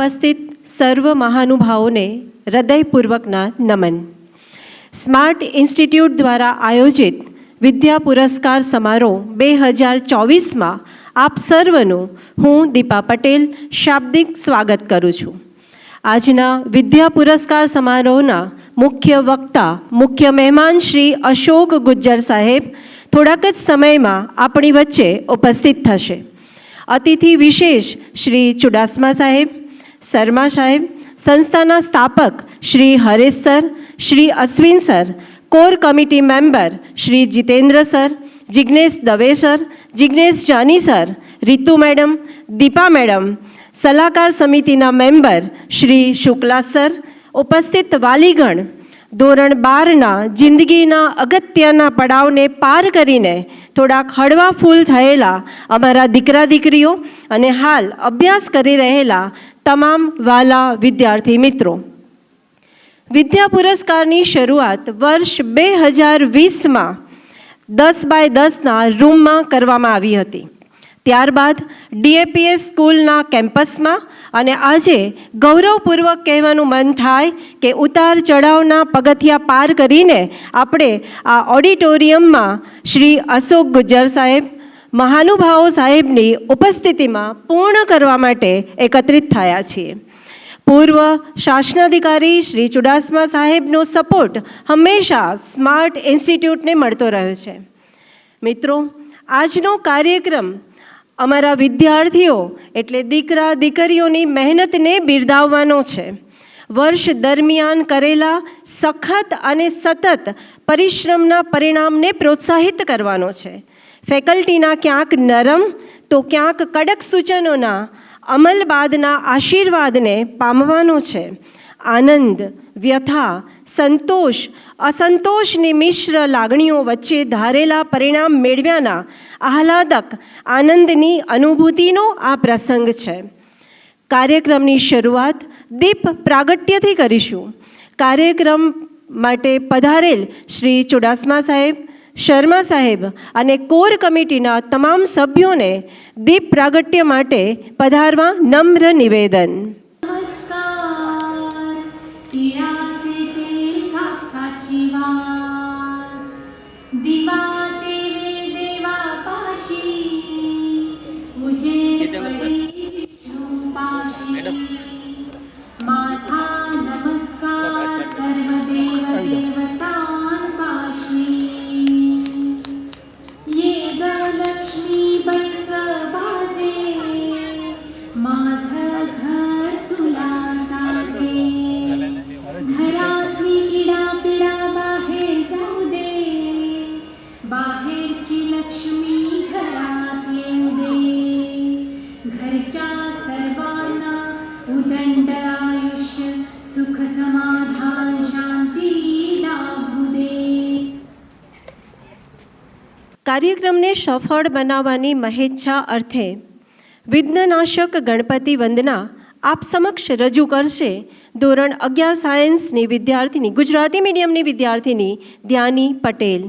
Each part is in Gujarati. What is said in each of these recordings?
ઉપસ્થિત સર્વ મહાનુભાવોને હૃદયપૂર્વકના નમન. સ્માર્ટ ઇન્સ્ટિટ્યૂટ દ્વારા આયોજિત વિદ્યા પુરસ્કાર સમારોહ 2024માં આપ સર્વનું હું દીપા પટેલ શાબ્દિક સ્વાગત કરું છું. આજના વિદ્યા પુરસ્કાર સમારોહના મુખ્ય વક્તા, મુખ્ય મહેમાન શ્રી અશોક ગુજ્જર સાહેબ થોડાક જ સમયમાં આપણી વચ્ચે ઉપસ્થિત થશે. અતિથિ વિશેષ શ્રી ચુડાસમા સાહેબ, શર્મા સાહેબ, સંસ્થાના સ્થાપક Shri Haresh sir, Shri Ashwin sir, core committee member Shri Jitendra sir, Jignesh Dave sir, Jignesh Jani sir, Ritu madam, Deepa madam, સલાહકાર સમિતિના મેમ્બર શ્રી શુક્લા સર, ઉપસ્થિત વાલીગણ, ધોરણ 12ના જિંદગીના અગત્યના પડાવને પાર કરીને થોડાક હળવા ફૂલ થયેલા અમારા દીકરા દીકરીઓ અને હાલ અભ્યાસ કરી રહેલા તમામ વાલા વિદ્યાર્થી મિત્રો. વિદ્યા પુરસ્કારની શરૂઆત વર્ષ 2020માં 10x10ના રૂમમાં કરવામાં આવી હતી. ત્યારબાદ DAPS સ્કૂલના કેમ્પસમાં અને આજે ગૌરવપૂર્વક કહેવાનું મન થાય કે ઉતાર ચઢાવના પગથિયા પાર કરીને આપણે આ ઓડિટોરિયમમાં શ્રી અશોક ગુજ્જર સાહેબ, મહાનુભાવો સાહેબની ઉપસ્થિતિમાં પૂર્ણ કરવા માટે એકત્રિત થયા છીએ. પૂર્વ શાસનાધિકારી શ્રી ચુડાસમા સાહેબનો સપોર્ટ હંમેશા સ્માર્ટ ઇન્સ્ટિટ્યૂટને મળતો રહ્યો છે. મિત્રો, આજનો કાર્યક્રમ અમારા વિદ્યાર્થીઓ એટલે દીકરા દીકરીઓની મહેનતને બિરદાવવાનો છે. વર્ષ દરમિયાન કરેલા સખત અને સતત પરિશ્રમના પરિણામને પ્રોત્સાહિત કરવાનો છે. ફેકલ્ટીના ક્યાંક નરમ તો ક્યાંક કડક સૂચનોના અમલ બાદના આશીર્વાદને પામવાનો છે. આનંદ, વ્યથા, સંતોષ, અસંતોષની મિશ્ર લાગણીઓ વચ્ચે ધારેલા પરિણામ મેળવ્યાના આહલાદક આનંદની અનુભૂતિનો આ પ્રસંગ છે. કાર્યક્રમની શરૂઆત દીપ પ્રાગટ્યથી કરીશું. કાર્યક્રમ માટે પધારેલ શ્રી ચુડાસમા સાહેબ, શર્મા સાહેબ અને કોર કમિટીના તમામ સભ્યોને દીપ પ્રાગટ્ય માટે પધારવા નમ્ર નિવેદન. કાર્યક્રમને સફળ બનાવવાની મહેચ્છા અર્થે વિઘ્નનાશક ગણપતિ વંદના આપ સમક્ષ રજૂ કરશે ધોરણ 11 સાયન્સની વિદ્યાર્થીની, ગુજરાતી મીડિયમની વિદ્યાર્થીની ધ્યાની પટેલ.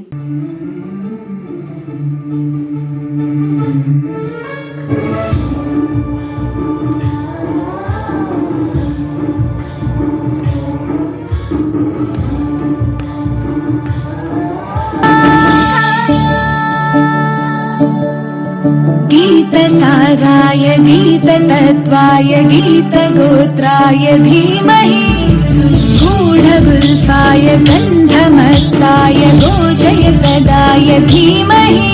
गीतसाराय गीततत्त्वाय गीतगोत्राय धीमहि गूढगुल्फाय गन्धमत्ताय गोजयप्रदाय धीमहि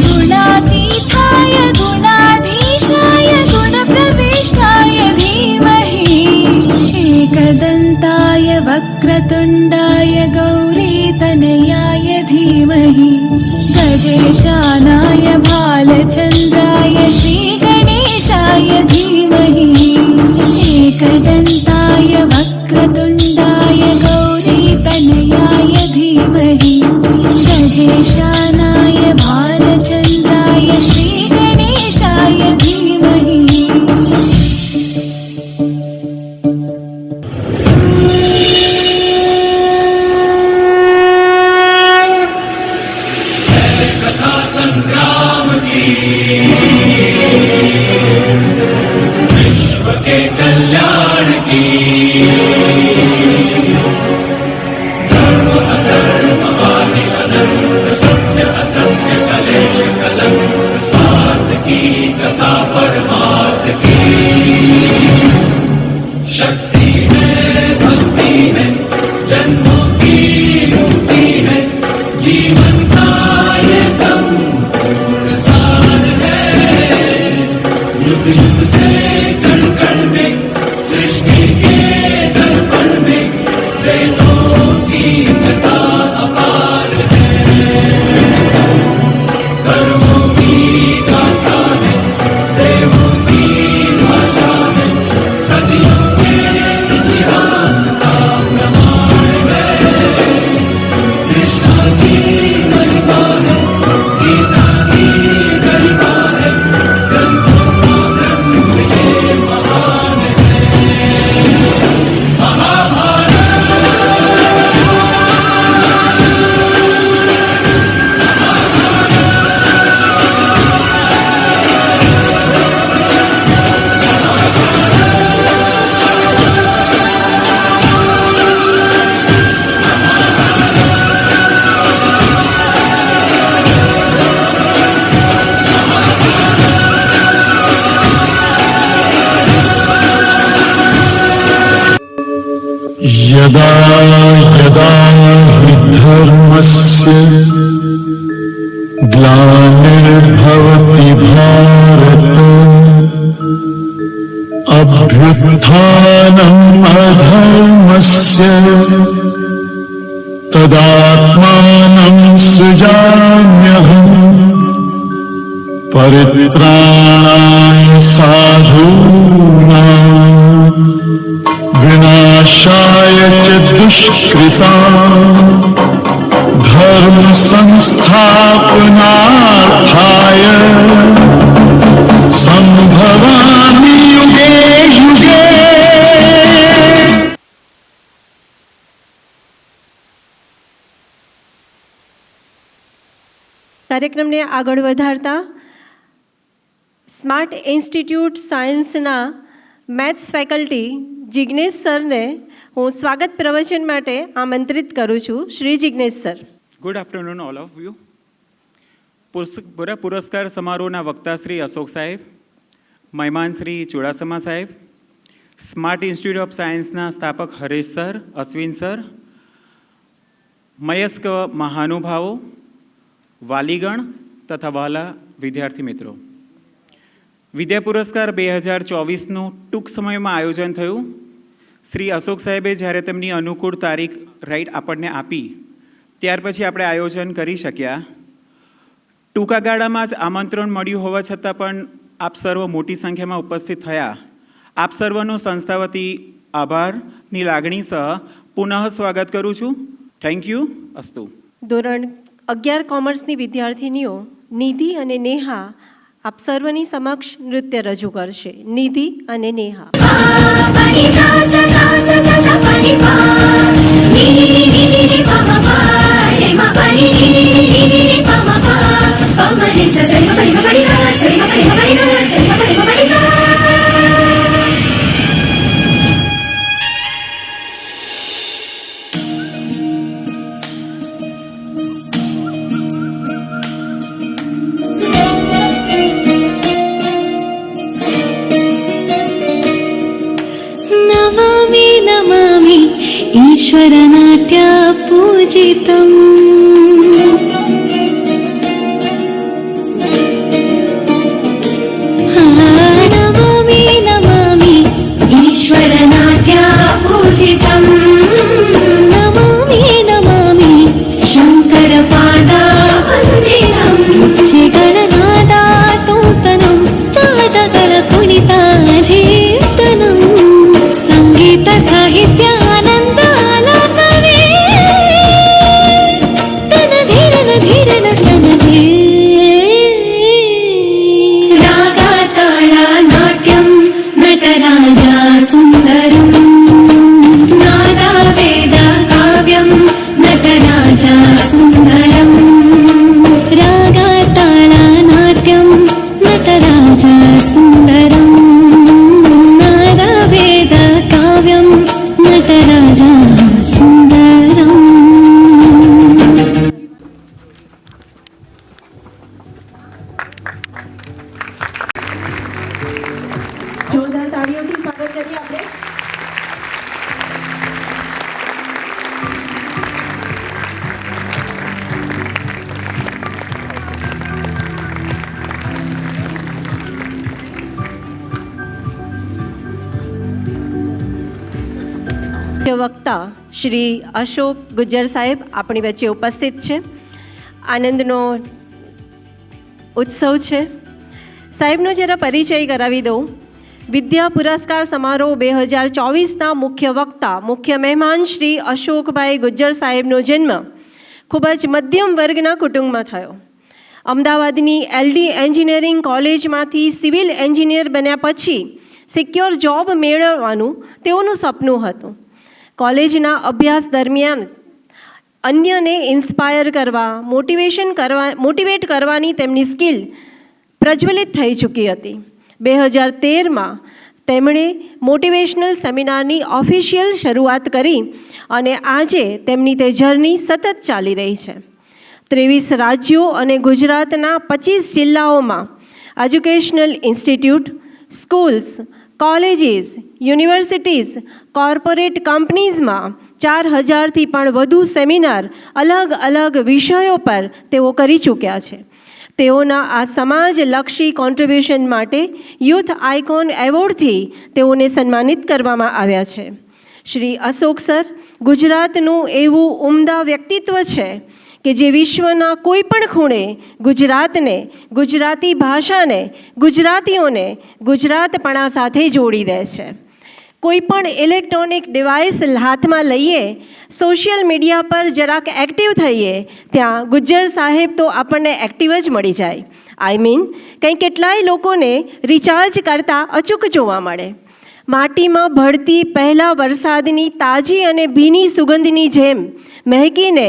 गुणातीताय गुणाधीशाय गुणप्रविष्टाय धीमहि एकदन्ताय वक्रतुण्डाय गौरीतनयाय धीमहि गजेशानाय भालचन्द्राय श्रीगणेशाय धीमहि एकदन्ताय वक्रतुण्डाय गौरीतनयाय धीमहि गजेशानाय कल्याण की। धर्म अधर्म आदि अनंत सत्य असत्य कलेश कलंक स्वार्थ की तथा परमार्थ की। शक्ति है भक्ति है जन्मों की मुक्ति है जीवन का ये संपूर्ण सार है। युग युग से कण कण में सृष्टि के दर्पण में वेदों की कथा अपार है। कर्मों की गाथा है देवों की भाषा है सदियों के इतिहास का प्रमाण है। कृष्णा की महिमा है गीता की गरिमा है ग्रंथों का ग्रंथ ये महान है। यदा यदा हि धर्मस्य ग्लानिर्भवति भारत अभ्युत्थानम् अधर्मस्य तदात्मानं सृजाम्यहम् परित्राणाय साधूनां विनाशाय च दुष्कृतां धर्म संस्थापनार्थाय संभवामि युगे युगे। કાર્યક્રમને આગળ વધારતા સ્માર્ટ ઇન્સ્ટિટ્યૂટ સાયન્સના મેથ્સ ફેકલ્ટી જિગ્નેશ સરને હું સ્વાગત પ્રવચન માટે આમંત્રિત કરું છું. Shri Jignesh sir. Good afternoon all of you. પૂરા પુરસ્કાર સમારોહના વક્તા શ્રી અશોક સાહેબ, મહેમાન શ્રી ચુડાસમા સાહેબ, સ્માર્ટ ઇન્સ્ટિટ્યૂટ ઓફ સાયન્સના સ્થાપક હરેશ સર, અશ્વિન સર, મયસ્ક મહાનુભાવો, વાલીગણ તથા વહાલા વિદ્યાર્થી મિત્રો, વિદ્યા પુરસ્કાર 2024નું ટૂંક સમયમાં આયોજન થયું. શ્રી અશોક સાહેબે જ્યારે તેમની અનુકૂળ તારીખ આપણને આપી ત્યાર પછી આપણે આયોજન કરી શક્યા. ટૂંકા ગાળામાં જ આમંત્રણ મળ્યું હોવા છતાં પણ આપ સર્વ મોટી સંખ્યામાં ઉપસ્થિત થયા. આપ સર્વનું સંસ્થા વતી આભારની લાગણી સહ પુનઃ સ્વાગત કરું છું. Thank you. અસ્તુ. ધોરણ 11 કોમર્સની વિદ્યાર્થીનીઓ નિધિ અને નેહા આપ સર્વની સમક્ષ નૃત્ય રજૂ કરશે. નિધિ અને નેહા. नमामि नमामि ईश्वरनाट्य पूजितम् नमामि नमामि ईश्वरनाट्य पूजितम् नमामि नमामि शङ्करपादा वन्दितम् उच्चगणनादा तोतनं पादगळ कुणिताधीर्तनम् संगीत साहित्य आनंद आलापवे तन धीरन धीर મુખ્ય વક્તા શ્રી અશોક ગુજ્જર સાહેબ આપણી વચ્ચે ઉપસ્થિત છે. આનંદનો ઉત્સવ છે. સાહેબનો જરા પરિચય કરાવી દઉં. વિદ્યા પુરસ્કાર સમારોહ 2024ના મુખ્ય વક્તા, મુખ્ય મહેમાન શ્રી અશોકભાઈ ગુજ્જર સાહેબનો જન્મ ખૂબ જ મધ્યમ વર્ગના કુટુંબમાં થયો. અમદાવાદની LD એન્જિનિયરિંગ કોલેજમાંથી સિવિલ એન્જિનિયર બન્યા પછી સિક્યોર જોબ મેળવવાનું તેઓનું સપનું હતું. કોલેજના અભ્યાસ દરમિયાન અન્યને ઇન્સ્પાયર કરવા, મોટિવેટ કરવાની તેમની સ્કિલ પ્રજ્વલિત થઈ ચૂકી હતી. 2013માં તેમણે મોટિવેશનલ સેમિનારની ઓફિશિયલ શરૂઆત કરી અને આજે તેમની તે જર્ની સતત ચાલી રહી છે. 23 રાજ્યો અને ગુજરાતના 25 જિલ્લાઓમાં educational institute, schools, colleges, universities, corporate કંપનીઝમાં 4000થી પણ વધુ સેમિનાર અલગ અલગ વિષયો પર તેઓ કરી ચૂક્યા છે. તેઓના આ સમાજલક્ષી કોન્ટ્રીબ્યુશન માટે યુથ આઇકોન એવોર્ડથી તેઓને સન્માનિત કરવામાં આવ્યા છે. શ્રી અશોક સર ગુજરાતનું એવું ઉમદા વ્યક્તિત્વ છે કે જે વિશ્વના કોઈ પણ ખૂણે ગુજરાતને, ગુજરાતી ભાષાને, ગુજરાતીઓને ગુજરાતપણા સાથે જોડી દે છે. કોઈ પણ ઇલેક્ટ્રોનિક ડિવાઇસ હાથમાં લઈએ, સોશિયલ મીડિયા પર જરાક એક્ટિવ થઈએ, ત્યાં ગુજ્જર સાહેબ તો આપણને એક્ટિવ જ મળી જાય. કંઈ કેટલાય લોકોને રિચાર્જ કરતાં અચૂક જોવા મળે. માટીમાં ભળતી પહેલા વરસાદની તાજી અને ભીની સુગંધની જેમ મહેકીને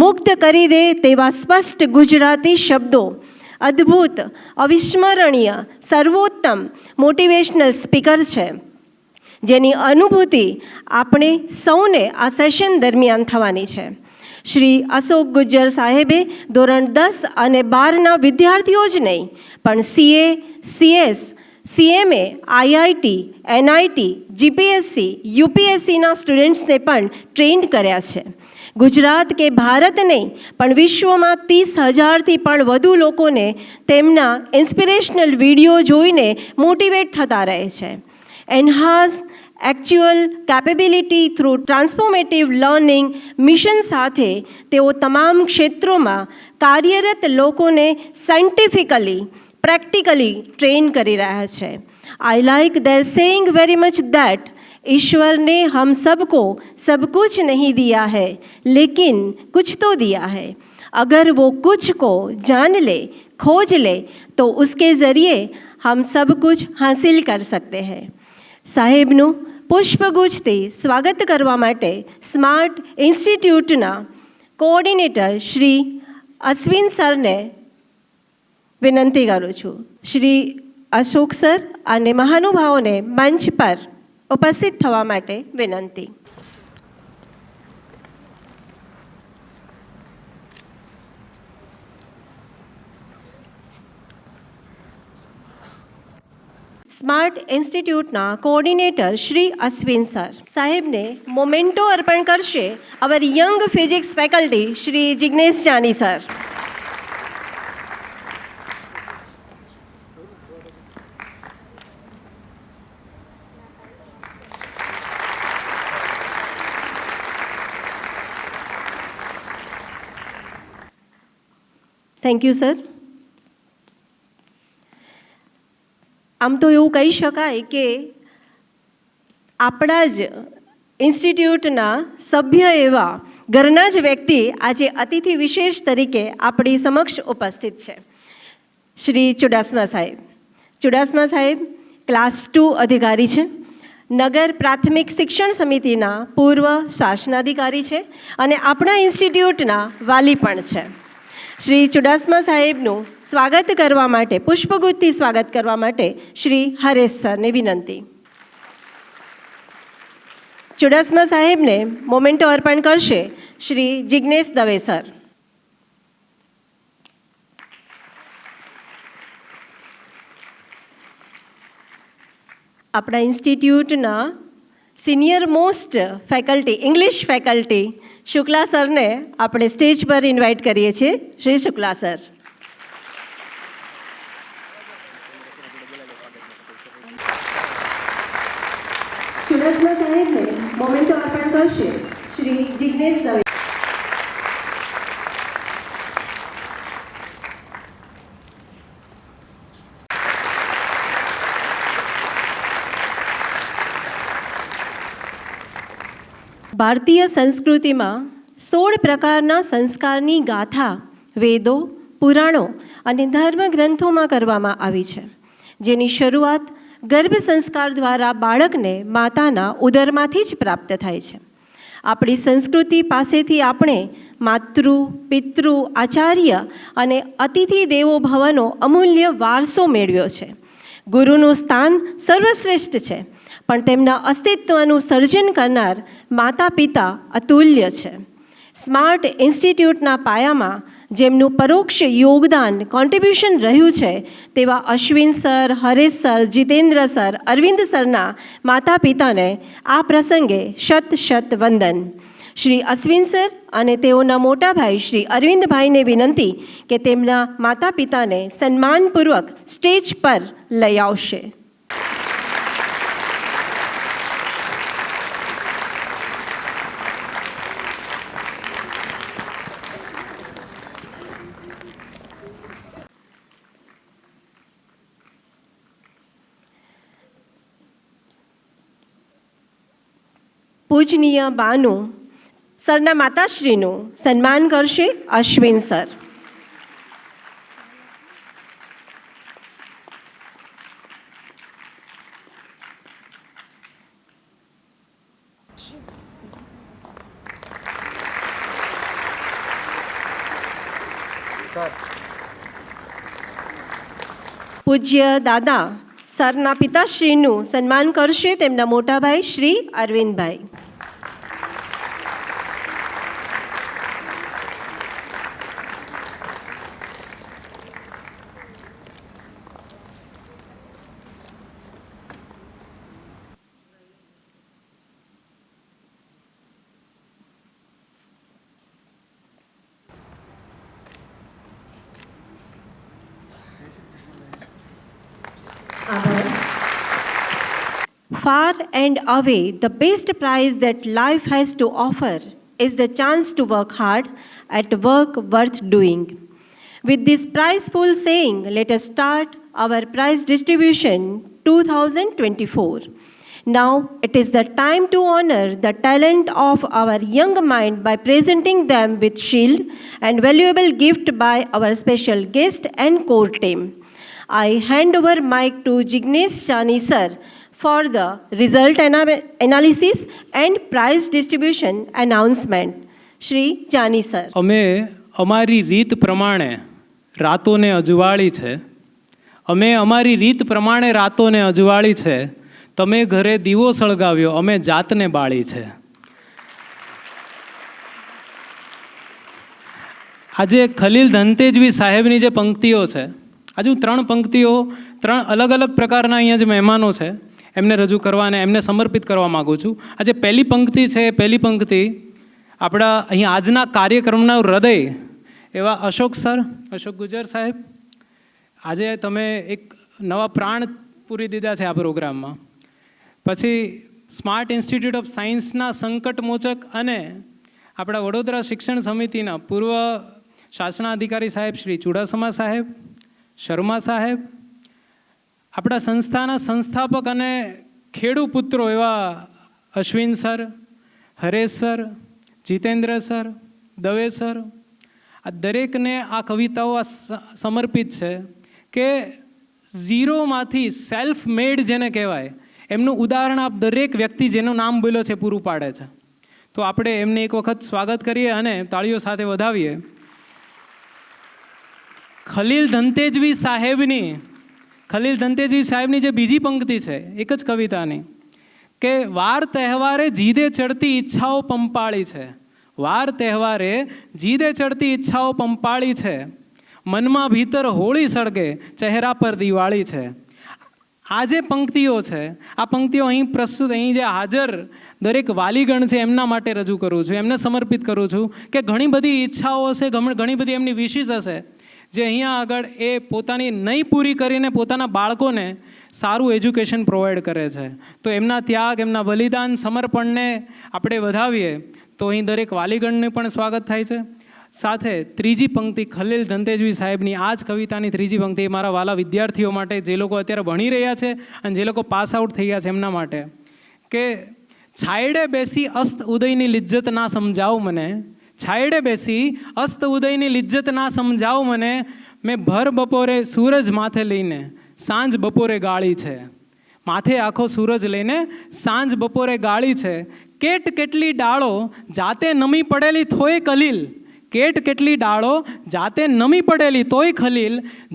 મુગ્ધ કરી દે તેવા સ્પષ્ટ ગુજરાતી શબ્દો, અદ્ભુત, અવિસ્મરણીય, સર્વોત્તમ મોટિવેશનલ સ્પીકર છે, જેની અનુભૂતિ આપણે સૌને આ સેશન દરમિયાન થવાની છે. શ્રી અશોક ગુજ્જર સાહેબે ધોરણ 10 અને 12ના વિદ્યાર્થીઓ જ નહીં, પણ CA, CS, CMA, IIT, NIT, GPSC, UPSCના સ્ટુડન્ટ્સને પણ ટ્રેન્ડ કર્યા છે. ગુજરાત કે ભારત નહીં, પણ વિશ્વમાં 30,000થી પણ વધુ લોકોને તેમના ઇન્સ્પિરેશનલ વિડીયો જોઈને મોટિવેટ થતા રહે છે. Enhance actual capability through transformative learning mission સાથે તેઓ તમામ ક્ષેત્રોમાં કાર્યરત લોકોને સાયન્ટિફિકલી, પ્રેક્ટિકલી ટ્રેન કરી રહ્યા છે. I like their saying very much that ईश्वर ने हम सबको सब कुछ नहीं दिया है, लेकिन कुछ तो दिया है. अगर वो कुछ को जान ले, खोज ले, तो उसके ज़रिए हम सब कुछ हासिल कर सकते हैं. સાહેબનું પુષ્પગુચ્છથી સ્વાગત કરવા માટે સ્માર્ટ ઇન્સ્ટિટ્યૂટના કોઓર્ડિનેટર શ્રી અશ્વિન સરને વિનંતી કરું છું. શ્રી અશોક સર અને મહાનુભાવોને મંચ પર ઉપસ્થિત થવા માટે વિનંતી. સ્માર્ટ ઇન્સ્ટિટ્યૂટના કોઓર્ડિનેટર શ્રી અશ્વિન સર સાહેબને મોમેન્ટો અર્પણ કરશે our young physics faculty Shri Jignesh Jani sir. Thank you sir. આમ તો એવું કહી શકાય કે આપણા જ ઇન્સ્ટિટ્યૂટના સભ્ય એવા ઘરના જ વ્યક્તિ આજે અતિથિ વિશેષ તરીકે આપણી સમક્ષ ઉપસ્થિત છે. શ્રી ચુડાસમા સાહેબ. ચુડાસમા સાહેબ ક્લાસ 2 અધિકારી છે, નગર પ્રાથમિક શિક્ષણ સમિતિના પૂર્વ શાસનાધિકારી છે અને આપણા ઇન્સ્ટિટ્યૂટના વાલી પણ છે. શ્રી ચુડાસમા સાહેબનું સ્વાગત કરવા માટે, પુષ્પગુચ્છથી સ્વાગત કરવા માટે શ્રી હરેશ સરને વિનંતી. ચુડાસમા સાહેબને મોમેન્ટો અર્પણ કરશે શ્રી જિગ્નેશ દવે સર. આપણા ઇન્સ્ટિટ્યૂટના senior most faculty, English faculty Shukla સરને આપણે સ્ટેજ પર ઇન્વાઇટ કરીએ છીએ. શ્રી શુક્લા સર. ચુડાસમા સાહેબને મોમેન્ટો અર્પણ કરશે શ્રી જિગ્નેશ દવે. ભારતીય સંસ્કૃતિમાં 16 પ્રકારના સંસ્કારની ગાથા વેદો, પુરાણો અને ધર્મગ્રંથોમાં કરવામાં આવી છે, જેની શરૂઆત ગર્ભ સંસ્કાર દ્વારા બાળકને માતાના ઉદરમાંથી જ પ્રાપ્ત થાય છે. આપણી સંસ્કૃતિ પાસેથી આપણે માતૃ, પિતૃ, આચાર્ય અને અતિથિ દેવો ભવનો અમૂલ્ય વારસો મેળવ્યો છે. ગુરુનું સ્થાન સર્વશ્રેષ્ઠ છે, પણ તેમના અસ્તિત્વનું સર્જન કરનાર માતા પિતા અતુલ્ય છે. સ્માર્ટ ઇન્સ્ટિટ્યૂટના પાયામાં જેમનું પરોક્ષ યોગદાન કોન્ટ્રીબ્યુશન રહ્યું છે તેવા Ashwin sir, Haresh sir, Jitendra sir, Arvind સરના માતા પિતાને આ પ્રસંગે શત શત વંદન. શ્રી અશ્વિન સર અને તેઓના મોટા ભાઈ શ્રી અરવિંદભાઈને વિનંતી કે તેમના માતા પિતાને સન્માનપૂર્વક સ્ટેજ પર લઈ આવશે. પૂજનીય બાનું સરના માતાશ્રીનું સન્માન કરશે અશ્વિન સર. પૂજ્ય દાદા સરના પિતાશ્રીનું સન્માન કરશે તેમના મોટાભાઈ Shri Arvindbhai. Far and away, the best prize that life has to offer is the chance to work hard at work worth doing. With this prizeful saying, let us start our prize distribution 2024. Now it is the time to honor the talent of our young mind by presenting them with shield and valuable gift by our special guest and core team. I hand over mic to Jignesh Chani sir for the result analysis and prize distribution announcement. Shri Jani sir. અમે અમારી રીત પ્રમાણે રાતોને અજવાળી છે. અમે અમારી રીત પ્રમાણે રાતોને અજવાળી છે. તમે ઘરે દીવો સળગાવ્યો, અમે જાતને બાળી છે. આજે ખલીલ ધનતેજવી સાહેબની જે પંક્તિઓ છે, આજે હું 3 પંક્તિઓ 3 અલગ અલગ પ્રકારના અહીંયા જે મહેમાનો છે એમને રજૂ કરવા અને એમને સમર્પિત કરવા માગું છું. આજે પહેલી પંક્તિ છે, પહેલી પંક્તિ આપણા અહીં આજના કાર્યક્રમના હૃદય એવા અશોક સર, અશોક ગુજર સાહેબ, આજે તમે એક નવા પ્રાણ પૂરી દીધા છે આ પ્રોગ્રામમાં. પછી સ્માર્ટ ઇન્સ્ટિટ્યૂટ ઓફ સાયન્સના સંકટમોચક અને આપણા વડોદરા શિક્ષણ સમિતિના પૂર્વ શાસનાધિકારી સાહેબ શ્રી ચુડાસમા સાહેબ, શર્મા સાહેબ, આપણા સંસ્થાના સંસ્થાપક અને ખેડૂપુત્રો એવા Ashwin sir, Haresh sir, Jitendra sir, Dave sir, આ દરેકને આ કવિતાઓ સમર્પિત છે કે ઝીરોમાંથી સેલ્ફ મેડ જેને કહેવાય એમનું ઉદાહરણ આપ દરેક વ્યક્તિ જેનું નામ બોલ્યો છે પૂરું પાડે છે. તો આપણે એમને એક વખત સ્વાગત કરીએ અને તાળીઓ સાથે વધાવીએ. ખલીલ ધનતેજવી સાહેબની જે બીજી પંક્તિ છે એક જ કવિતાની કે વાર તહેવારે જીદે ચડતી ઈચ્છાઓ પંપાળી છે. વાર તહેવારે જીદે ચડતી ઈચ્છાઓ પંપાળી છે. મનમાં ભીતર હોળી સળગે, ચહેરા પર દિવાળી છે. આ જે પંક્તિઓ છે, આ પંક્તિઓ અહીં પ્રસ્તુત અહીં જે હાજર દરેક વાલીગણ છે એમના માટે રજૂ કરું છું, એમને સમર્પિત કરું છું કે ઘણી બધી ઈચ્છાઓ હશે, ઘણી બધી એમની વિશીસ હશે જે અહીંયા આગળ એ પોતાની નહીં પૂરી કરીને પોતાના બાળકોને સારું એજ્યુકેશન પ્રોવાઈડ કરે છે. તો એમના ત્યાગ, એમના બલિદાન, સમર્પણને આપણે વધાવીએ તો અહીં દરેક વાલીગણને પણ સ્વાગત થાય છે. સાથે ત્રીજી પંક્તિ ખલીલ ધનતેજવી સાહેબની આ જ કવિતાની ત્રીજી પંક્તિ મારા વાલા વિદ્યાર્થીઓ માટે, જે લોકો અત્યારે ભણી રહ્યા છે અને જે લોકો પાસ આઉટ થઈ ગયા છે એમના માટે, કે છાયડે બેસી અસ્ત ઉદયની લિજ્જત ના સમજાવ મને, છાયડે બેસી અસ્ત ઉદયની લિજ્જત ના સમજાવ મને, મેં ભર બપોરે સૂરજ માથે લઈને સાંજ બપોરે ગાળી છે. માથે આખો સૂરજ લઈને સાંજ બપોરે ગાળી છે. કેટ કેટલી ડાળો જાતે નમી પડેલી થોય કલીલ, કેટ કેટલી ડાળો જાતે નમી પડેલી તોય ખલીલ,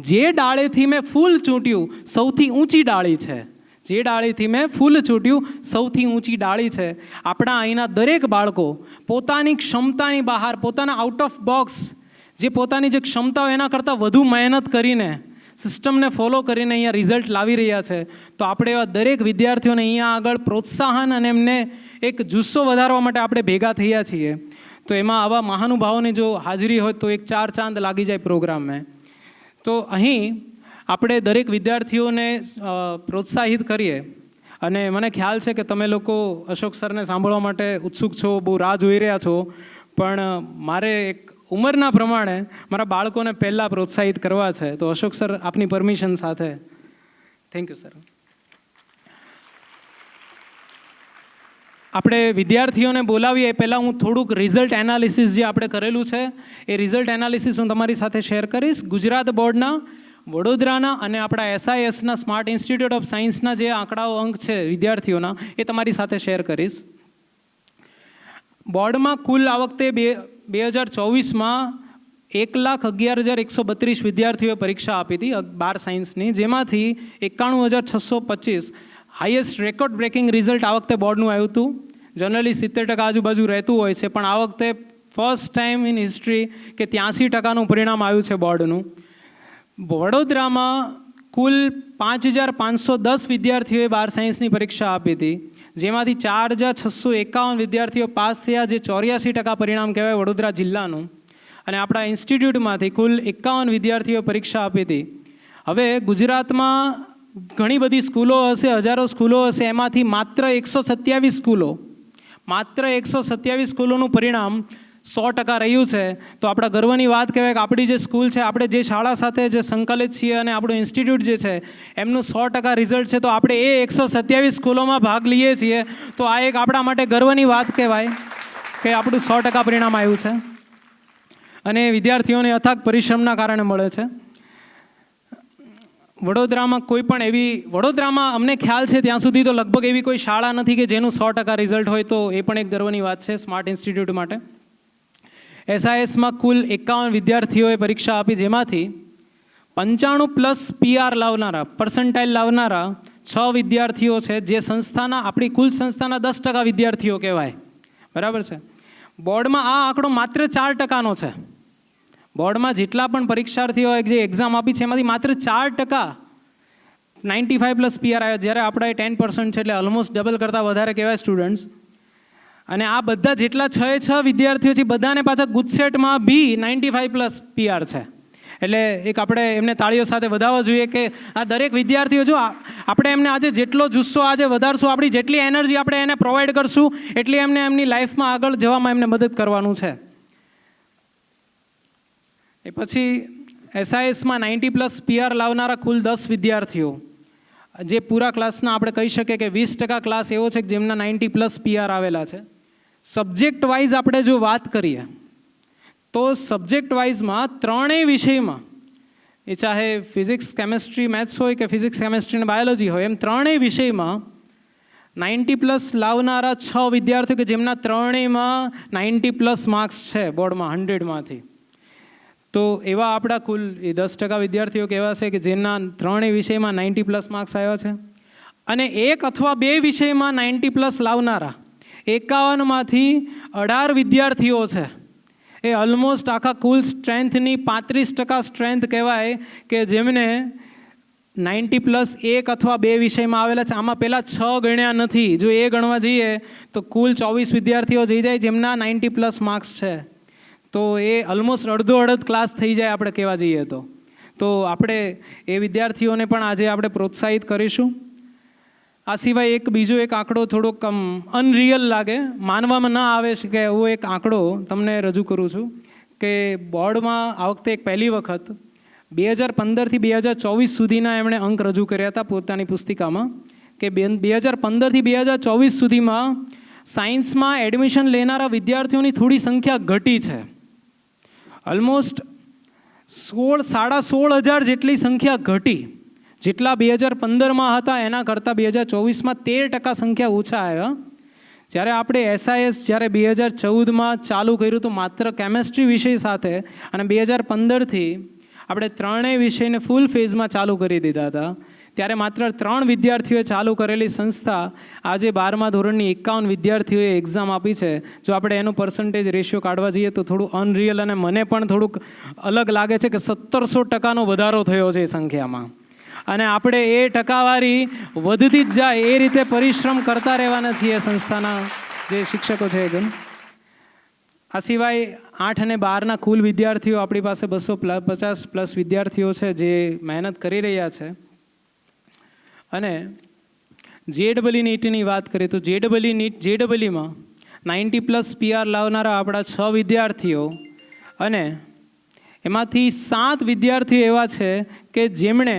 જે ડાળેથી મેં ફૂલ ચૂંટ્યું સૌથી ઊંચી ડાળી છે, જે ડાળીથી મેં ફૂલ ચૂંટ્યું સૌથી ઊંચી ડાળી છે. આપણા અહીંના દરેક બાળકો પોતાની ક્ષમતાની બહાર, પોતાના આઉટ ઓફ બોક્સ, જે પોતાની જે ક્ષમતા હોય એના કરતાં વધુ મહેનત કરીને, સિસ્ટમને ફોલો કરીને અહીંયા રિઝલ્ટ લાવી રહ્યા છે. તો આપણે એવા દરેક વિદ્યાર્થીઓને અહીંયા આગળ પ્રોત્સાહન અને એમને એક જુસ્સો વધારવા માટે આપણે ભેગા થયા છીએ. તો એમાં આવા મહાનુભાવોની જો હાજરી હોય તો એક 4 ચાંદ લાગી જાય પ્રોગ્રામમાં. તો અહીં આપણે દરેક વિદ્યાર્થીઓને પ્રોત્સાહિત કરીએ. અને મને ખ્યાલ છે કે તમે લોકો અશોક સરને સાંભળવા માટે ઉત્સુક છો, બહુ રાહ જોઈ રહ્યા છો, પણ મારે એક ઉંમરના પ્રમાણે મારા બાળકોને પહેલાં પ્રોત્સાહિત કરવા છે. તો અશોક સર, આપની પરમિશન સાથે. Thank you sir. આપણે વિદ્યાર્થીઓને બોલાવીએ પહેલાં હું થોડુંક રિઝલ્ટ એનાલિસિસ જે આપણે કરેલું છે એ રિઝલ્ટ એનાલિસિસ હું તમારી સાથે શેર કરીશ. ગુજરાત બોર્ડના, વડોદરાના અને આપણા SISના સ્માર્ટ ઇન્સ્ટિટ્યૂટ ઓફ સાયન્સના જે આંકડાઓ અંક છે વિદ્યાર્થીઓના એ તમારી સાથે શેર કરીશ. બોર્ડમાં કુલ આ વખતે 2024માં 1,11,132 વિદ્યાર્થીઓએ પરીક્ષા આપી હતી 12 સાયન્સની, જેમાંથી 91,625 હાઈએસ્ટ રેકોર્ડ બ્રેકિંગ રિઝલ્ટ આ વખતે બોર્ડનું આવ્યું હતું. જનરલી 70% આજુબાજુ રહેતું હોય છે, પણ આ વખતે ફર્સ્ટ ટાઈમ ઇન હિસ્ટ્રી કે 83% પરિણામ આવ્યું છે બોર્ડનું. વડોદરામાં કુલ 5,510 વિદ્યાર્થીઓએ 12 સાયન્સની પરીક્ષા આપી હતી, જેમાંથી 4,651 વિદ્યાર્થીઓ પાસ થયા, જે 84% પરિણામ કહેવાય વડોદરા જિલ્લાનું. અને આપણા ઇન્સ્ટિટ્યૂટમાંથી કુલ 51 વિદ્યાર્થીઓએ પરીક્ષા આપી હતી. હવે ગુજરાતમાં ઘણી બધી સ્કૂલો હશે, હજારો સ્કૂલો હશે, એમાંથી માત્ર 127 સ્કૂલોનું પરિણામ 100% રહ્યું છે. તો આપણા ગર્વની વાત કહેવાય કે આપણી જે સ્કૂલ છે, આપણે જે શાળા સાથે જે સંકલિત છીએ અને આપણું ઇન્સ્ટિટ્યૂટ જે છે એમનું 100% રિઝલ્ટ છે. તો આપણે એ 127 સ્કૂલોમાં ભાગ લઈએ છીએ. તો આ એક આપણા માટે ગર્વની વાત કહેવાય કે આપણું 100% પરિણામ આવ્યું છે અને વિદ્યાર્થીઓને અથાગ પરિશ્રમના કારણે મળે છે. વડોદરામાં કોઈ પણ એવી, વડોદરામાં અમને ખ્યાલ છે ત્યાં સુધી તો લગભગ એવી કોઈ શાળા નથી કે જેનું 100% રિઝલ્ટ હોય. તો એ પણ એક ગર્વની વાત છે સ્માર્ટ ઇન્સ્ટિટ્યૂટ માટે. SISમાં કુલ 51 વિદ્યાર્થીઓએ પરીક્ષા આપી, જેમાંથી 95+ PR લાવનારા, પર્સન્ટાઇલ લાવનારા 6 વિદ્યાર્થીઓ છે, જે સંસ્થાના, આપણી કુલ સંસ્થાના 10% વિદ્યાર્થીઓ કહેવાય. બરાબર છે. બોર્ડમાં આ આંકડો માત્ર 4%નો છે. બોર્ડમાં જેટલા પણ પરીક્ષાર્થીઓએ જે એક્ઝામ આપી છે એમાંથી માત્ર 4% 95+ PR આવ્યા, જ્યારે આપણા 10% છે, એટલે ઓલમોસ્ટ ડબલ કરતાં વધારે કહેવાય સ્ટુડન્ટ્સ. અને આ બધા જેટલા 6 વિદ્યાર્થીઓ છે બધાને પાછા ગુજસેટમાં બી 95+ PR છે. એટલે એક આપણે એમને તાળીઓ સાથે વધારવા જોઈએ કે આ દરેક વિદ્યાર્થીઓ, જો આપણે એમને આજે જેટલો જુસ્સો આજે વધારશું, આપણી જેટલી એનર્જી આપણે એને પ્રોવાઈડ કરશું, એટલી એમને એમની લાઈફમાં આગળ જવામાં એમને મદદ કરવાનું છે. એ પછી SISમાં 90+ PR લાવનારા કુલ 10 વિદ્યાર્થીઓ, જે પૂરા ક્લાસના આપણે કહી શકીએ કે 20% ક્લાસ એવો છે કે જેમના 90+ PR આવેલા છે. સબ્જેક્ટ વાઇઝ આપણે જો વાત કરીએ તો સબ્જેક્ટ વાઇઝમાં 3 વિષયમાં, એ ચાહે ફિઝિક્સ, કેમેસ્ટ્રી, મેથ્સ હોય કે ફિઝિક્સ, કેમેસ્ટ્રી અને બાયોલોજી હોય, એમ 3 વિષયમાં 90+ લાવનારા 6 વિદ્યાર્થીઓ કે જેમના 3માં 90+ માર્ક્સ છે બોર્ડમાં 100માંથી. તો એવા આપણા કુલ 10% વિદ્યાર્થીઓ કેવા છે કે જેના 3 વિષયમાં 90+ માર્ક્સ આવ્યા છે. અને 1 અથવા 2 વિષયમાં 90+ લાવનારા 51માંથી 18 વિદ્યાર્થીઓ છે. એ ઓલમોસ્ટ આખા કુલ સ્ટ્રેન્થની 35% સ્ટ્રેન્થ કહેવાય કે જેમને 90+ 1 અથવા 2 વિષયમાં આવેલા છે. આમાં પહેલાં 6 ગણ્યા નથી. જો એ ગણવા જઈએ તો કુલ 24 વિદ્યાર્થીઓ જઈ જાય જેમના 90+ માર્ક્સ છે. તો એ ઓલમોસ્ટ અડધો ક્લાસ થઈ જાય આપણે કહેવા જઈએ તો. તો આપણે એ વિદ્યાર્થીઓને પણ આજે આપણે પ્રોત્સાહિત કરીશું. આ સિવાય બીજો એક આંકડો થોડોક અનરિયલ લાગે, માનવામાં ન આવે છે કે એવો એક આંકડો તમને રજૂ કરું છું કે બોર્ડમાં આ વખતે એક પહેલી વખત 2015થી 2024 સુધીના એમણે અંક રજૂ કર્યા હતા પોતાની પુસ્તિકામાં કે 2015થી 2024 સુધીમાં સાયન્સમાં એડમિશન લેનારા વિદ્યાર્થીઓની થોડી સંખ્યા ઘટી છે. ઓલમોસ્ટ 16,500 જેટલી સંખ્યા ઘટી. જેટલા 2015માં હતા એના કરતાં 2024માં 13% સંખ્યા ઓછા આવ્યા. જ્યારે આપણે SIS જ્યારે 2014માં ચાલુ કર્યું તો માત્ર કેમેસ્ટ્રી વિષય સાથે, અને 2015થી આપણે ત્રણેય વિષયને ફૂલ ફેઝમાં ચાલુ કરી દીધા હતા. ત્યારે માત્ર 3 વિદ્યાર્થીઓએ ચાલુ કરેલી સંસ્થા આજે 12મા ધોરણની 51 વિદ્યાર્થીઓએ એક્ઝામ આપી છે. જો આપણે એનું પર્સન્ટેજ રેશિયો કાઢવા જઈએ તો થોડું અનરિયલ અને મને પણ થોડુંક અલગ લાગે છે કે 1700% વધારો થયો છે એ સંખ્યામાં. અને આપણે એ ટકાવારી વધતી જ જાય એ રીતે પરિશ્રમ કરતા રહેવાના છીએ સંસ્થાના જે શિક્ષકો છે એ. આ સિવાય 8 અને 12ના કુલ વિદ્યાર્થીઓ આપણી પાસે 250+ વિદ્યાર્થીઓ છે જે મહેનત કરી રહ્યા છે. અને JEE નીટની વાત કરીએ તો JEEમાં 90+ PR લાવનારા આપણા 6 વિદ્યાર્થીઓ, અને એમાંથી 7 વિદ્યાર્થીઓ એવા છે કે જેમણે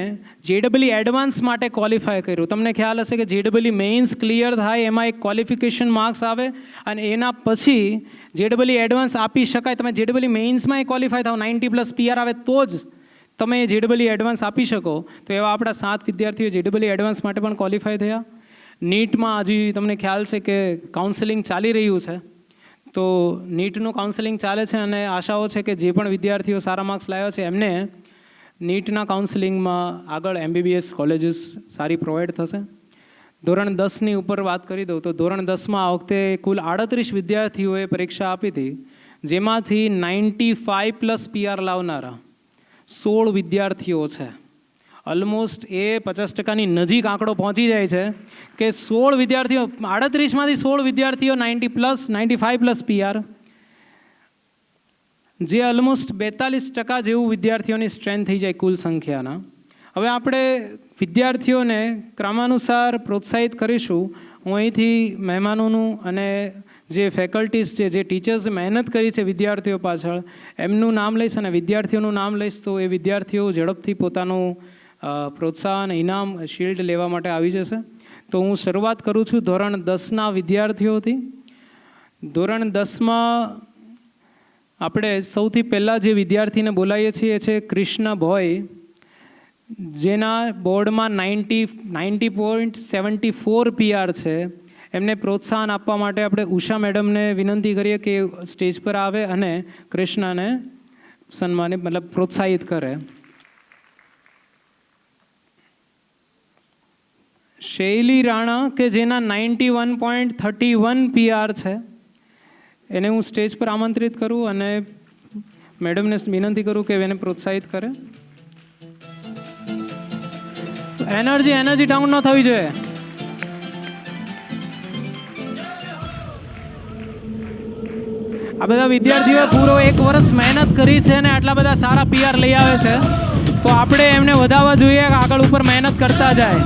JEE એડવાન્સ માટે ક્વોલિફાય કર્યું. તમને ખ્યાલ હશે કે JEE મેઇન્સ ક્લિયર થાય એમાં એક ક્વોલિફિકેશન માર્ક્સ આવે, અને એના પછી JEE એડવાન્સ આપી શકાય. તમે JEE મેઇન્સમાં ક્વોલિફાય થાવ, 90+ PR આવે તો જ તમે JEE એડવાન્સ આપી શકો. તો એવા આપણા 7 વિદ્યાર્થીઓ JEE એડવાન્સ માટે પણ ક્વોલિફાય થયા. નીટમાં હજી તમને ખ્યાલ છે કે કાઉન્સેલિંગ ચાલી રહ્યું છે. તો નીટનું કાઉન્સેલિંગ ચાલે છે અને આશાઓ છે કે જે પણ વિદ્યાર્થીઓ સારા માર્ક્સ લાવ્યા છે એમને નીટના કાઉન્સેલિંગમાં આગળ MBBS કોલેજીસ સારી પ્રોવાઈડ થશે. ધોરણ 10ની ઉપર વાત કરી દઉં તો ધોરણ 10માં આ વખતે કુલ 38 વિદ્યાર્થીઓએ પરીક્ષા આપી હતી, જેમાંથી 95+ PR લાવનારા 16 વિદ્યાર્થીઓ છે. ઓલમોસ્ટ એ 50%ની નજીક આંકડો પહોંચી જાય છે કે 16 વિદ્યાર્થીઓ, 38માંથી 16 વિદ્યાર્થીઓ 90+, 95+ PR, જે ઓલમોસ્ટ 42% જેવું વિદ્યાર્થીઓની સ્ટ્રેન્થ થઈ જાય કુલ સંખ્યાના. હવે આપણે વિદ્યાર્થીઓને ક્રમાનુસાર પ્રોત્સાહિત કરીશું. હું અહીંથી મહેમાનોનું અને જે ફેકલ્ટીઝ છે, જે ટીચર્સ મહેનત કરી છે વિદ્યાર્થીઓ પાછળ, એમનું નામ લઈશ અને વિદ્યાર્થીઓનું નામ લઈશ તો એ વિદ્યાર્થીઓ ઝડપથી પોતાનું પ્રોત્સાહન, ઇનામ, શિલ્ડ લેવા માટે આવી જશે. તો હું શરૂઆત કરું છું ધોરણ 10ના વિદ્યાર્થીઓથી. ધોરણ 10માં આપણે સૌથી પહેલાં જે વિદ્યાર્થીને બોલાવીએ છીએ એ છે કૃષ્ણ ભોય, જેના બોર્ડમાં 90.74 PR છે. એમને પ્રોત્સાહન આપવા માટે આપણે ઉષા મેડમને વિનંતી કરીએ કે સ્ટેજ પર આવે અને કૃષ્ણને સન્માનિત પ્રોત્સાહિત કરે. શૈલી રાણા કે જેના 91.31 PR છે, એને હું સ્ટેજ પર આમંત્રિત કરું અને મેડમને વિનંતી કરું કે એને પ્રોત્સાહિત કરે. એનર્જી ડાઉન ન થવી જોઈએ. આ બધા વિદ્યાર્થીઓ પૂરો 1 વર્ષ મહેનત કરી છે અને આટલા બધા સારા PR લઈ આવે છે, તો આપણે એમને વધારવા જોઈએ, આગળ ઉપર મહેનત કરતા જાય.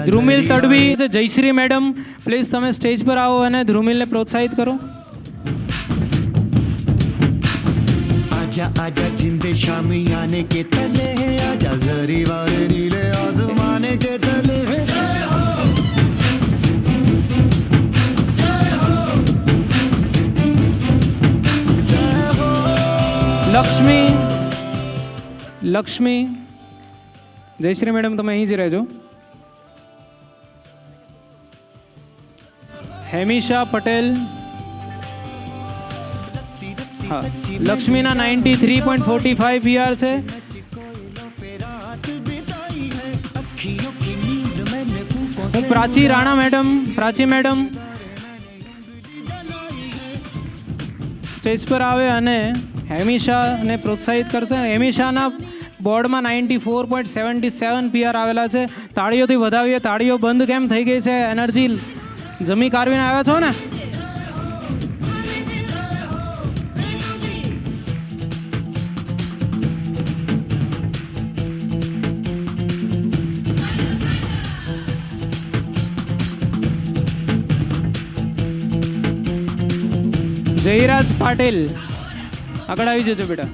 ધ્રુમિલ તડવી, જયશ્રી મેડમ પ્લીઝ તમે સ્ટેજ પર આવો અને ધ્રુમિલને પ્રોત્સાહિત કરો. आजा जिंदे शामी आने के तले है, आजा जरी वाले नीले आसमाने के तले है. લક્ષ્મી, જયશ્રી મેડમ તમે અહીં જ રહેજો. હેમિશા પટેલ, હા, લક્ષ્મીના 93.45 PR છે. હું પ્રાચી મેડમ સ્ટેજ પર આવે અને હેમિશાને પ્રોત્સાહિત કરશે. હેમિશાના બોર્ડમાં 94.77 PR આવેલા છે. તાળીઓથી વધાવીએ. તાળીઓ બંધ કેમ થઈ ગઈ છે? એનર્જી જમી કારવીને આવ્યા છો ને? જયરાજ પાટીલ આગળ આવી જજો બેટા.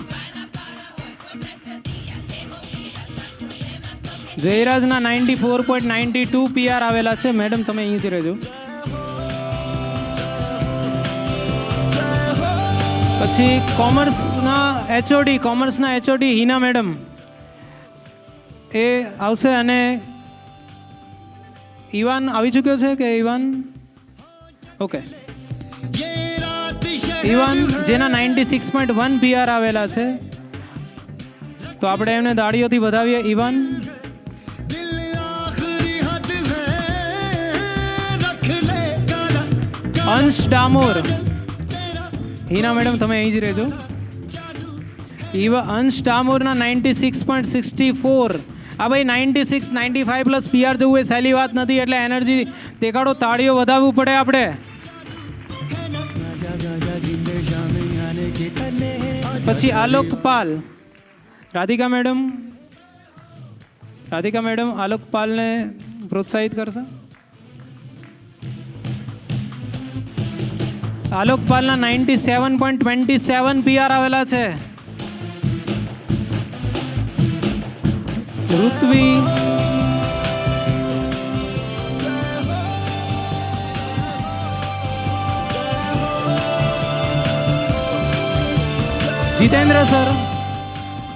જયરાજના 94.92 PR આવેલા છે. મેડમ તમે અહીં જ રહેજો. પછી કોમર્સના HOD હિના મેડમ એ આવશે. અને ઈવાન આવી ચૂક્યો છે કે ઈવાન? ઓકે, ઈવાન જેના 96.1 PR આવેલા છે. તો આપણે એમને દાડીઓથી વધાવીએ. ઈવાન અંશ ડામોર હિના મેડમ તમે અહીં જ રહેજો. અંશ ડામોરના 96.64. આ ભાઈ 96, 95 પ્લસ PR જવું એ સહેલી વાત નથી. એટલે એનર્જી દેખાડો, તાળીઓ વધાવવું પડે આપણે. પછી આલોક પાલ, રાધિકા મેડમ આલોક પાલને પ્રોત્સાહિત કરશે. આલોક પાલના 97.27 PR આવેલા છે. ઋત્વી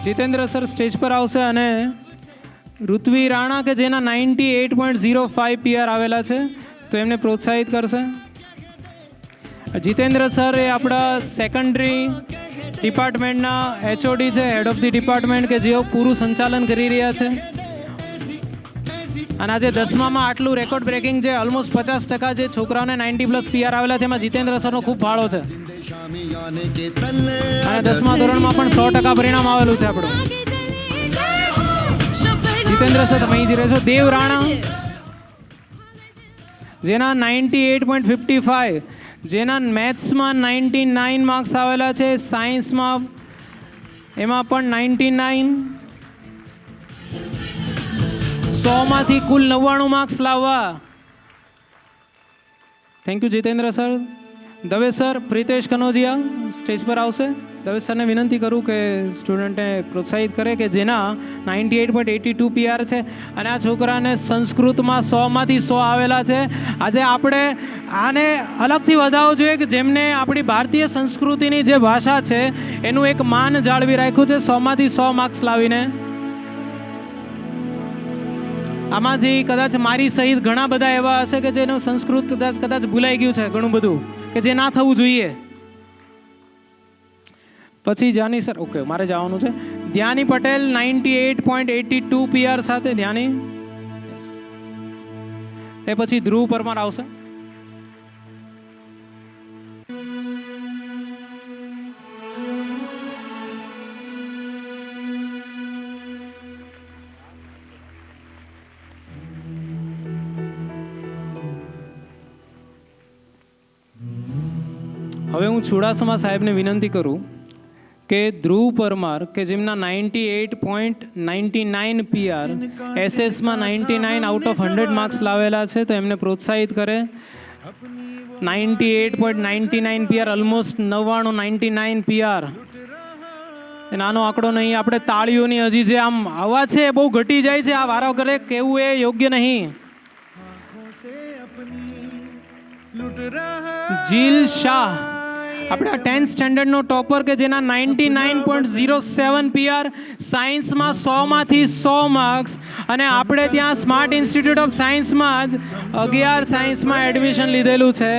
જીતેન્દ્ર સર સ્ટેજ પર આવશે. અને ઋત્વી રાણા કે જેના 98.05 PR આવેલા છે તો એમને પ્રોત્સાહિત કરશે. જીતેન્દ્ર સર એ આપણા સેકન્ડરી ડિપાર્ટમેન્ટના HOD છે, હેડ ઓફ ધી ડિપાર્ટમેન્ટ, કે જેઓ પૂરું સંચાલન કરી રહ્યા છે. અને આજે 10મામાં આટલું રેકોર્ડ બ્રેકિંગ છે. ઓલમોસ્ટ 50% જે છોકરાઓને 90+ PR આવેલા છે એમાં જીતેન્દ્ર સરનો ખૂબ ફાળો છે. અને 10મા ધોરણમાં પણ 100% પરિણામ આવેલું છે આપણું. જીતેન્દ્ર સર તમે અહીં જ રહેશો. દેવ રાણા જેના 98.55, જેના મેથ્સમાં 99 માર્ક્સ આવેલા છે, સાયન્સમાં એમાં પણ 99, 100માંથી કુલ 99 માર્ક્સ લાવવા. Thank you Jitendra sir. Dave sir Pritesh Kanojia stage પર આવશે. દવે સરને વિનંતી કરું કે સ્ટુડન્ટને પ્રોત્સાહિત કરે કે જેના 98.82 PR છે. અને આ છોકરાને સંસ્કૃતમાં 100માંથી 100 આવેલા છે. આજે આપણે આને અલગથી વધાવવું જોઈએ કે જેમને આપણી ભારતીય સંસ્કૃતિની જે ભાષા છે એનું એક માન જાળવી રાખ્યું છે 100માંથી 100 માર્ક્સ લાવીને. આમાંથી કદાચ મારી સહિત ઘણા બધા એવા હશે કે જેનું સંસ્કૃત કદાચ ભૂલાઈ ગયું છે ઘણું બધું, કે જે ના થવું જોઈએ. પછી જાની સર, ઓકે મારે જવાનું છે. ધ્યાની પટેલ 98.82 PR સાથે ધ્યાની. એ પછી ધ્રુવ પરમાર આવશે. હવે હું ચુડાસમા સાહેબને વિનંતી કરું કે ધ્રુવ પરમાર કે જેમના 98.99 PR, SS માં 99 આઉટ ઓફ 100 માર્ક્સ લાવેલા છે તો એમને પ્રોત્સાહિત કરે. 98.99 PR, ઓલમોસ્ટ 99 PR એ નાનો આંકડો નહીં. આપણે તાળીઓની હજી જે આમ અવાજ છે એ બહુ ઘટી જાય છે. આ વારો કરે કેવું એ યોગ્ય નહીં. જીલ શાહ આપણા 10th સ્ટેન્ડર્ડનો ટોપર કે જેના 99.07 PR, સાયન્સમાં 100માંથી 100 માર્ક્સ. અને આપણે ત્યાં સ્માર્ટ ઇન્સ્ટિટ્યૂટ ઓફ સાયન્સમાં જ 11 સાયન્સમાં એડમિશન લીધેલું છે.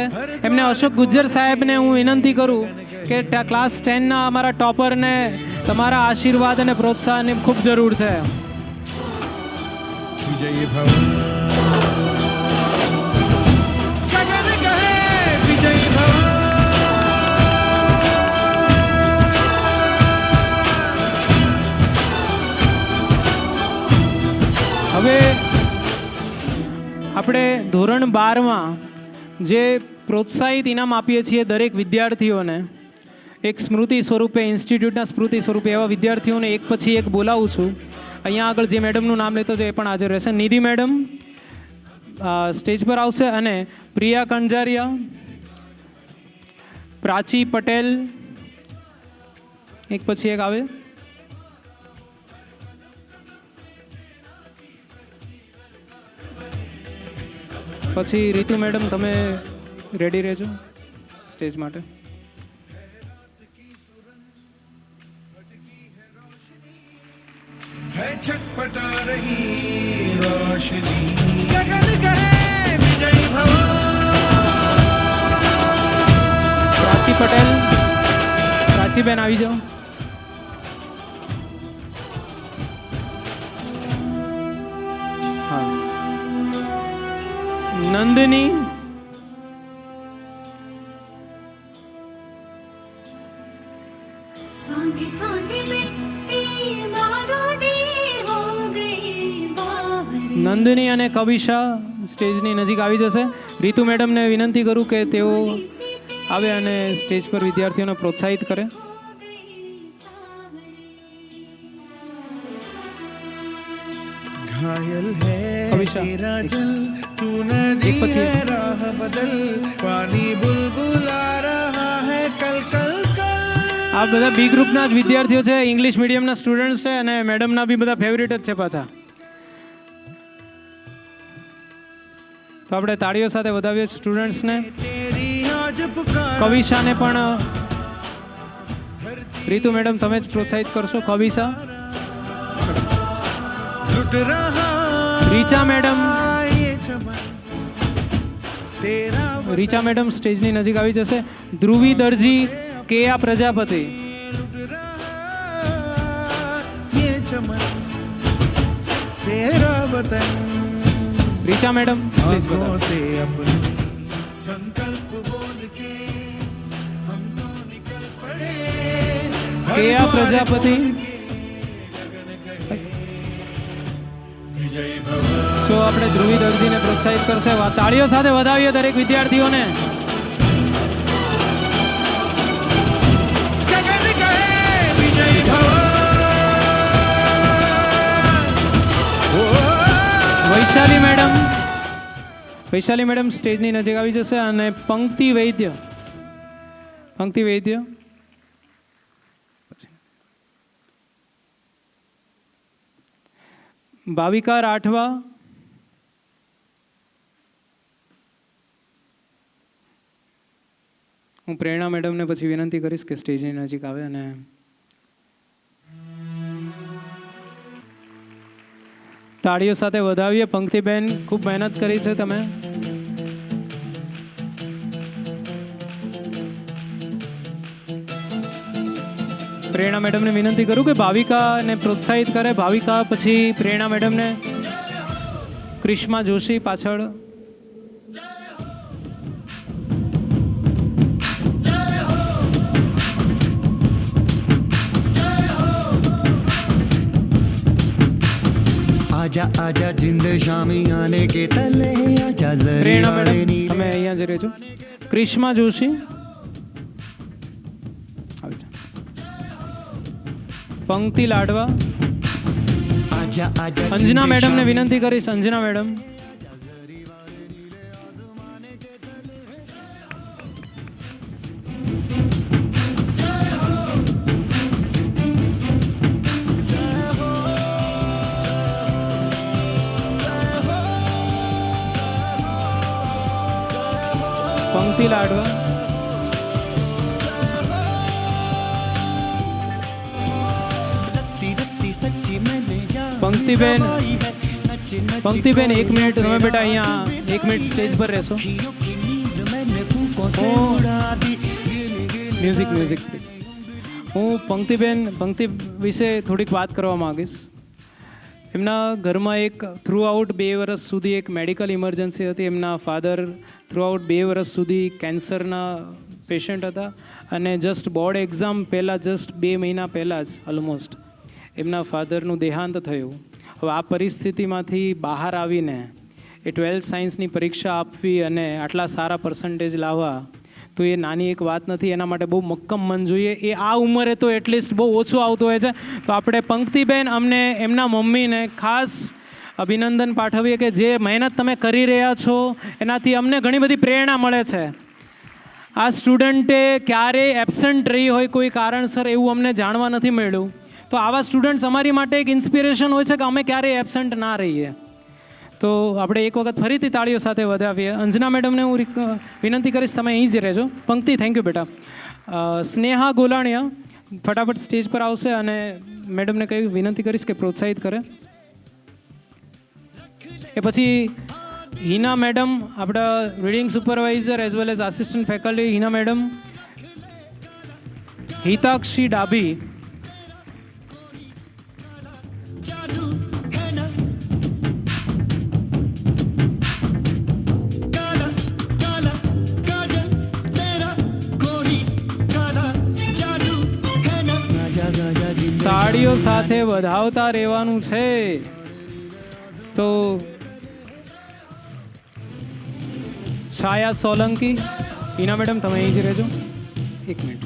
એમને અશોક ગુજ્જર સાહેબને હું વિનંતી કરું કે ક્લાસ 10ના અમારા ટોપરને તમારા આશીર્વાદ અને પ્રોત્સાહનની ખૂબ જરૂર છે. હવે આપણે ધોરણ 12માં જે પ્રોત્સાહિત ઇનામ આપીએ છીએ દરેક વિદ્યાર્થીઓને એક સ્મૃતિ સ્વરૂપે, ઇન્સ્ટિટ્યૂટના સ્મૃતિ સ્વરૂપે એવા વિદ્યાર્થીઓને એક પછી એક બોલાવું છું. અહીંયા આગળ જે મેડમનું નામ લેતો છે એ પણ હાજર રહેશે. નિધિ મેડમ સ્ટેજ પર આવશે અને પ્રિયા કંજારિયા, પ્રાચી પટેલ, એક પછી એક આવે. પછી રીતુ મેડમ તમે રેડી રહેજો સ્ટેજ માટે. है छटपटा रही रोशनी गगन कहे विजय भव પ્રાચી પટેલ, પ્રાચીબેન આવી જાઓ. હા, નંદની, सांधे सांधे में मारो दे हो गई बावरे નંદની અને કવિશા સ્ટેજની નજીક આવી જશે. રીતુ મેડમને વિનંતી કરું કે તેઓ આવે અને સ્ટેજ પર વિદ્યાર્થીઓને પ્રોત્સાહિત કરે. घायल है अभिषा, तेरा एक- जल तू नदी एक पछी। है राह बदल पानी बुलबुला रहा है कल कल कल આ બધા બી ગ્રુપના જ વિદ્યાર્થીઓ છે, ઇંગ્લિશ મીડિયમના સ્ટુડન્ટ્સ છે અને મેડમના બી બધા ફેવરિટ જ છે પાછા. તો આપણે તાળીઓ સાથે વધાવીએ સ્ટુડન્ટ્સને. तेरी आज पुकार કવિશાને પણ રીતુ મેડમ તમે જ પ્રોત્સાહિત કરશો. કવિશા, लुट रहा રીચા મેડમ, ये चमन तेरा રીચા મેડમ સ્ટેજની નજીક આવી જશે. ધ્રુવી દરજી, કેયા પ્રજાપતિ, लुट रहा ये चमन तेरा वतन રીચા મેડમ પ્લીઝ आंखों બતાવો. से अपने संकल्प बोल के हम तो निकल पड़े કેયા પ્રજાપતિ. विजय भव સો આપણે ધ્રુવી દરજીને પ્રોત્સાહિત કરશે. તાળીઓ સાથે વધાવીએ દરેક વિદ્યાર્થીઓને. गगन कहे विजय भव વૈશાલી મેડમ, વૈશાલી મેડમ સ્ટેજની નજીક આવી જશે. અને પંક્તિ વૈદ્ય, પંક્તિ વૈદ્ય, ભાવિકા રાઠવા, હું પ્રેરણા મેડમને પછી વિનંતી કરીશ કે સ્ટેજની નજીક આવે. અને તાળીઓ સાથે વધાવીએ. પંક્તિબેન ખૂબ મહેનત કરી છે તમે. પ્રેરણા મેડમને વિનંતી કરું કે ભાવિકાને પ્રોત્સાહિત કરે. ભાવિકા પછી પ્રેરણા મેડમને. ક્રિશ્મા જોશી પાછળ. आजा आजा जिंद शामी आने के तले आजा जरी પ્રેરણા वाले મેડમ नीले તમે અહીંયા જ રહેજો. ક્રિશ્મા જોશી આવી જાઓ. પંક્તિ લાડવા. आजा आजा અંજના जिंद મેડમને शामी વિનંતી કરીશ. અંજના મેડમ, પંક્તિ લાડવા, रत्ती रत्ती सच्ची मैंने जान પંક્તિબેન, दबाई है नच नच પંક્તિબેન એક મિનિટ તમે બેટા અહીંયા એક મિનિટ સ્ટેજ પર રહેશો. अखियों की नींद मैंने फूकों से ओ। उड़ा दी गिन गिन મ્યુઝિક મ્યુઝિક પ્લીઝ. હું પંક્તિ વિશે થોડીક વાત કરવા માંગીશ. એમના ઘરમાં એક થ્રુ આઉટ 2 વર્ષ સુધી એક મેડિકલ ઇમરજન્સી હતી. એમના ફાધર થ્રુ આઉટ 2 વર્ષ સુધી કેન્સરના પેશન્ટ હતા અને જસ્ટ બોર્ડ એક્ઝામ પહેલાં જસ્ટ 2 મહિના પહેલાં જ ઓલમોસ્ટ એમના ફાધરનું દેહાંત થયું. હવે આ પરિસ્થિતિમાંથી બહાર આવીને એ 12th સાયન્સની પરીક્ષા આપવી અને આટલા સારા પર્સન્ટેજ લાવવા તો એ નાની એક વાત નથી. એના માટે બહુ મક્કમ મન જોઈએ. એ આ ઉંમરે તો એટલીસ્ટ બહુ ઓછું આવતું હોય છે. તો આપણે પંક્તિબેન અમને એમના મમ્મીને ખાસ અભિનંદન પાઠવીએ કે જે મહેનત તમે કરી રહ્યા છો એનાથી અમને ઘણી બધી પ્રેરણા મળે છે. આ સ્ટુડન્ટે ક્યારેય એબસન્ટ રહી હોય કોઈ કારણસર એવું અમને જાણવા નથી મળ્યું. તો આવા સ્ટુડન્ટ્સ અમારી માટે એક ઇન્સ્પિરેશન હોય છે કે અમે ક્યારેય એબસન્ટ ના રહીએ. તો આપણે એક વખત ફરીથી તાળીઓ સાથે વધાવીએ. અંજના મેડમને હું વિનંતી કરીશ, તમે અહીં જ રહેજો. પંક્તિ, થેન્ક યુ બેટા. સ્નેહા ગોલાણીયા ફટાફટ સ્ટેજ પર આવશે અને મેડમને કહી વિનંતી કરીશ કે પ્રોત્સાહિત કરે. એ પછી હિના મેડમ, આપણા reading supervisor as well as assistant faculty. Hina madam. Hitakshi Dabhi. जादू है ना काला काला काजल तेरा कोरी काला जादू है ना गाजा गाजा जिंदगी તાળીઓ સાથે વધાવતા રહેવાનું છે. તો છાયા સોલંકી. હિના મેડમ, તમે અહીં જ રહેજો. એક મિનિટ.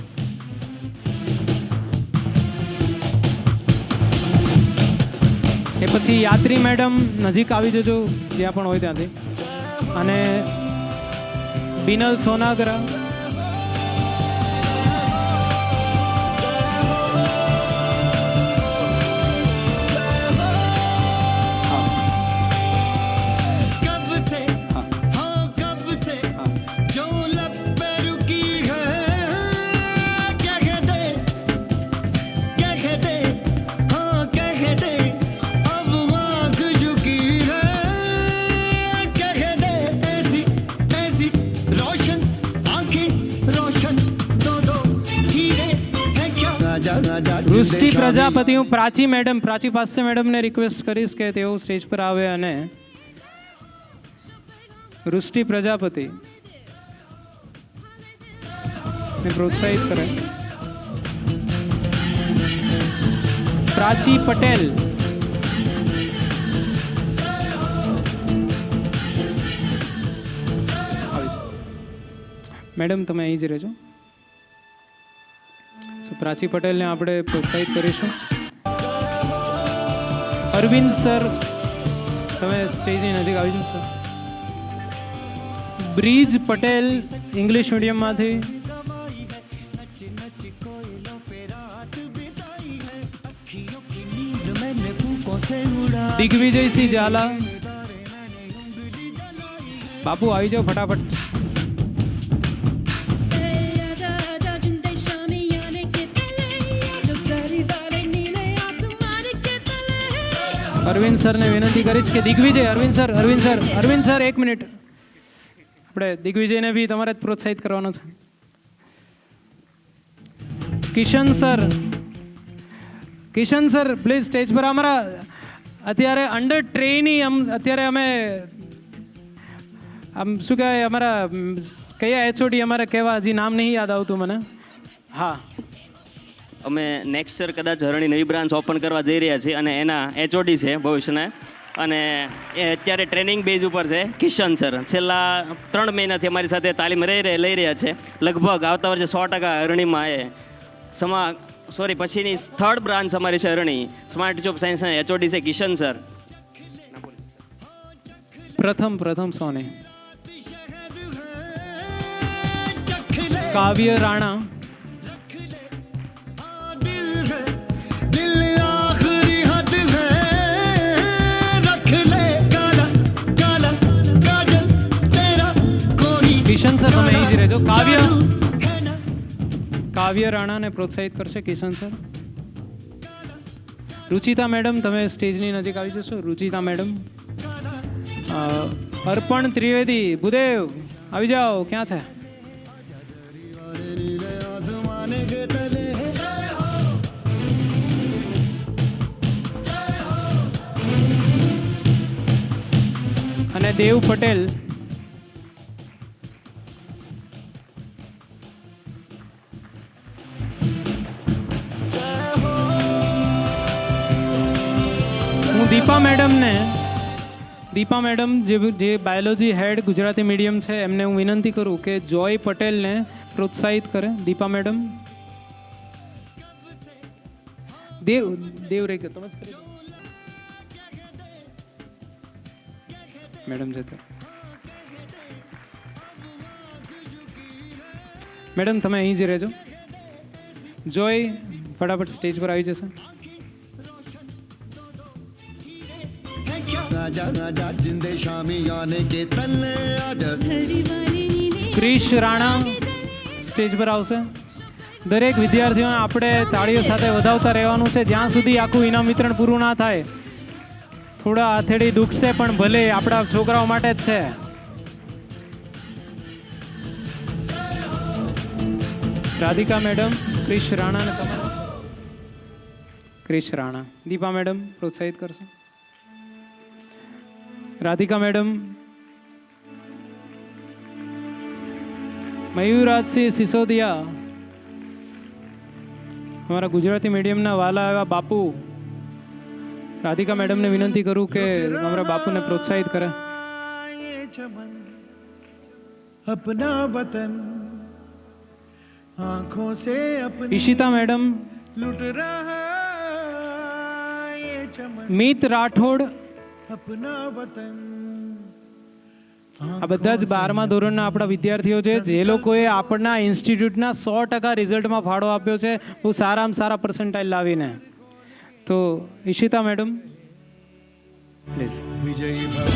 એ પછી યાત્રી મેડમ, નજીક આવી જજો જ્યાં પણ હોય ત્યાંથી. અને બિનલ સોનાગરા. कब से हाँ कब से जो लब पे रुकी है क्या कहते हाँ कहते अब आँख झुकी है क्या कहते ऐसी ऐसी रोशन आँखें रोशन दो हीरे है क्या राजा राजा વૃષ્ટિ પ્રજાપતિ. હું પ્રાચી મેડમ, પ્રાચી પાસે મેડમને રિક્વેસ્ટ કરીશ કે તેઓ સ્ટેજ પર આવે અને વૃષ્ટિ પ્રજાપતિ ને પ્રોત્સાહિત કરે. પ્રાચી પટેલ. મેડમ, તમે અહીં જ રહેજો. પ્રાચી પટેલને આપણે પ્રોત્સાહિત કરીશું. અરવિંદ સર, તમે સ્ટેજની નજીક આવી જશો. બ્રિજ પટેલ, ઇંગ્લિશ મીડિયમમાંથી. દિગ્વિજયસિંહ ઝાલા. બાપુ આવી જાઓ ફટાફટ. અરવિંદ સરને વિનંતી કરીશ કે દિગ્વિજય. અરવિંદ સર એક મિનિટ. આપણે દિગ્વિજયને બી તમારે જ પ્રોત્સાહિત કરવાનો છે. કિશન સર પ્લીઝ સ્ટેજ પર. અમારા અત્યારે અંડર ટ્રેની અત્યારે અમે આમ શું કહેવાય, અમારા કયા એચઓડી અમારે કહેવા, હજી નામ નહીં યાદ આવતું મને. હા, અમે નેક્સ્ટ યર કદાચ હરણી નવી બ્રાન્ચ ઓપન કરવા જઈ રહ્યા છીએ અને એના એચઓડી છે ભવિષ્યના. અને એ અત્યારે ટ્રેનિંગ બેઝ ઉપર છે. કિશન સર છેલ્લા 3 મહિનાથી અમારી સાથે તાલીમ લઈ રહ્યા છે. લગભગ આવતા વર્ષે 100% હરણીમાં પછીની 3rd બ્રાન્ચ અમારી છે હરણી. સ્માર્ટ ટીચર ઓફ સાયન્સના એચઓડી છે કિશન સર. પ્રથમ સોને. કાવ્ય રાણા. दिल आखिरी हद है रख ले काला काला काजल तेरा कोरी કિશન સર, તમે અહીં જ રહેજો. કાવ્ય રાણાને પ્રોત્સાહિત કરશે કિશન સર. રુચિતા મેડમ, તમે સ્ટેજની નજીક આવી જશો. રુચિતા મેડમ. અર્પણ ત્રિવેદી. ભૂદેવ, આવી જાઓ. ક્યાં છે? नीले आसमान के तले અને દેવ પટેલ. હું દીપા મેડમ જે બાયોલોજી હેડ ગુજરાતી મીડિયમ છે એમને હું વિનંતી કરું કે જોય પટેલને પ્રોત્સાહિત કરે. દીપા મેડમ. દેવ રહી ગયો, તમે જ કરી દો. મેડમ જતો. મેડમ તમે અહીં જ રહેજો. જોઈ ફટાફટ સ્ટેજ પર આવી જશે. राजा राजा जिंदे शामी आने के तन्ने आजा ક્રિશ રાણા સ્ટેજ પર આવશે. દરેક વિદ્યાર્થીઓને આપણે તાળીઓ સાથે વધાવતા રહેવાનું છે જ્યાં સુધી આખું ઇનામ વિતરણ પૂરું ના થાય. થોડા હથેળી દુખશે પણ ભલે આપણા છોકરાઓ માટે જ છે. રાધિકા મેડમ, ક્રિશ રાણા ને તમારા ક્રિશ રાણા, દીપા મેડમ પ્રોત્સાહિત કરશે. રાધિકા મેડમ, મયુરાજસિંહ સિસોદિયા, અમારા ગુજરાતી મીડિયમના વાલા એવા બાપુ. રાધિકા મેડમને વિનંતી કરું કે અમારા બાપુને પ્રોત્સાહિત કરે. ये चमन अपना वतन आंखों से अपनी ઈશિતા મેડમ, लुट रहा ये चमन મિત રાઠોડ, अपना वतन આ બધા જ 12મા ધોરણના આપણા વિદ્યાર્થીઓ છે જે લોકોએ આપણના ઇન્સ્ટિટ્યૂટના 100% રિઝલ્ટમાં ફાળો આપ્યો છે બહુ સારામાં સારા પર્સન્ટાઇલ લાવીને. તો ઈશિતા મેડમ પ્લીઝ. विजयी भव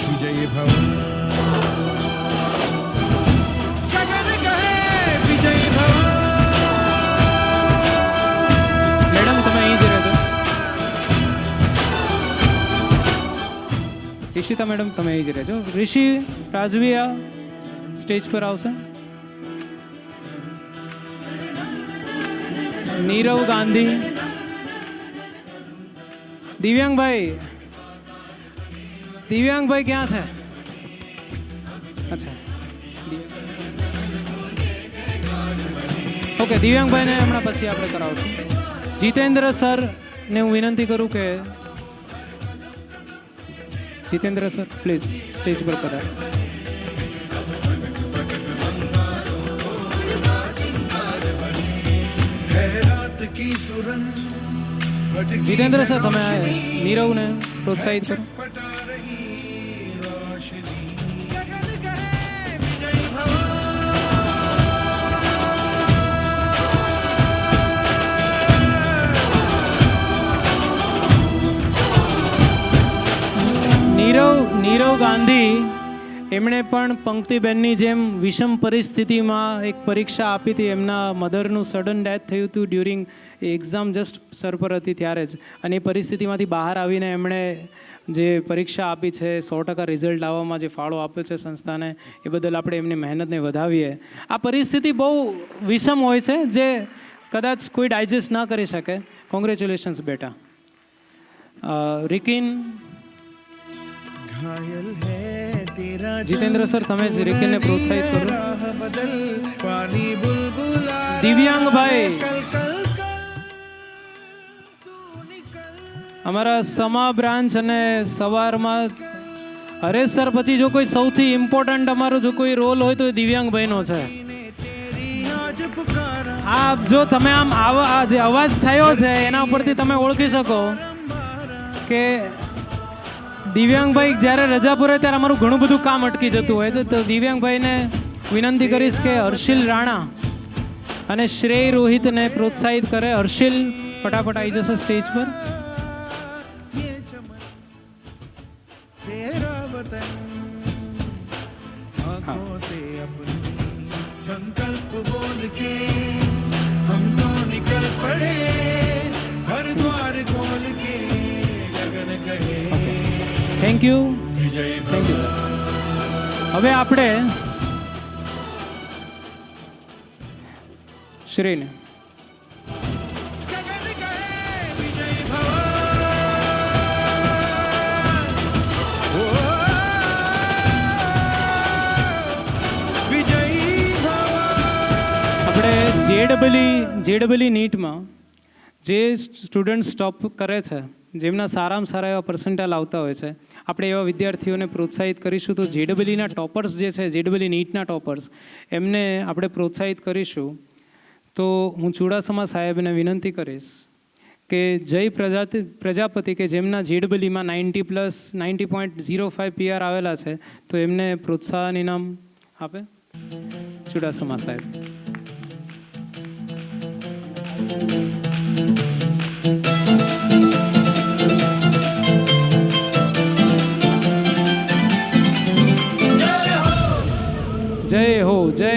विजयी भव गगन कहे विजयी भव મેડમ તમે અહીં જ રહેજો. ઈશિતા મેડમ તમે અહીં જ રહેજો. ઋષિ રાજવીયા સ્ટેજ પર આવશે. નીરવ ગાંધી, દિવ્યાંગભાઈ, દિવ્યાંગભાઈ ક્યાં છે? અચ્છા ઓકે, દિવ્યાંગભાઈને હમણાં પછી આપણે કરાવશું. જીતેન્દ્ર સર ને હું વિનંતી કરું કે જીતેન્દ્ર સર પ્લીઝ સ્ટેજ પર પધારો. रात की सुरन भटकी જીતેન્દ્ર સર તમે નીરવને પ્રોત્સાહિત કરો. पटा रही रोशनी गगन कहे विजयी भव નીરવ ગાંધી, એમણે પણ પંક્તિબેનની જેમ વિષમ પરિસ્થિતિમાં એક પરીક્ષા આપી હતી. એમના મધરનું સડન ડેથ થયું હતું ડ્યુરિંગ એક્ઝામ જસ્ટ સર પર હતી ત્યારે જ, અને એ પરિસ્થિતિમાંથી બહાર આવીને એમણે જે પરીક્ષા આપી છે 100% રિઝલ્ટ લાવવામાં જે ફાળો આપ્યો છે સંસ્થાને, એ બદલ આપણે એમની મહેનતને વધાવીએ. આ પરિસ્થિતિ બહુ વિષમ હોય છે જે કદાચ કોઈ ડાયજેસ્ટ ના કરી શકે. કોંગ્રેચ્યુલેશન્સ બેટા. રિકિન, घायल है तेरा જીતેન્દ્ર સર તમે જ રિકિનને પ્રોત્સાહિત કરો. राह बदल पानी बुलबुला દિવ્યાંગભાઈ, कल कल कल तू निकल અમારા સમા બ્રાન્ચ અને સવારમાં હરેશ સર પછી જો કોઈ સૌથી ઇમ્પોર્ટન્ટ અમારો જો કોઈ રોલ હોય તો એ દિવ્યાંગભાઈનો છે. तेरी आज पुकारा આ જો તમે આમ આ જે અવાજ થયો છે એના ઉપરથી તમે ઓળખી શકો કે દિવ્યાંગભાઈ જ્યારે રજા પર હોય ત્યારે અમારું ઘણું બધું કામ અટકી જતું હોય છે. તો દિવ્યાંગભાઈને વિનંતી કરીશ કે હર્ષિલ રાણા અને શ્રેય રોહિતને પ્રોત્સાહિત કરે. હર્ષિલ ફટાફટ આવી જશે સ્ટેજ પર. ये चमन तेरा वतन आंखों से अपनी संकल्प बोल के हम तो निकल पड़े हर द्वार खोल के गगन कहे થેન્ક યુ, विजयी થેન્ક યુ. હવે આપણે શ્રીને गगन कहे विजयी भव ओ विजयी भव આપણે જેડબલી નીટમાં જે સ્ટુડન્ટ સ્ટોપ કરે છે, જેમના સારામાં સારા એવા પર્સન્ટાઇલ આવતા હોય છે, આપણે એવા વિદ્યાર્થીઓને પ્રોત્સાહિત કરીશું. તો જેડબલીના ટોપર્સ જે છે, જેડબલી નીટના ટોપર્સ, એમને આપણે પ્રોત્સાહિત કરીશું. તો હું ચુડાસમા સાહેબને વિનંતી કરીશ કે જય પ્રજાપતિ કે જેમના જેડબલીમાં 90+90.05 PR આવેલા છે, તો એમને પ્રોત્સાહન ઇનામ આપે ચુડાસમા સાહેબ. જય હો જય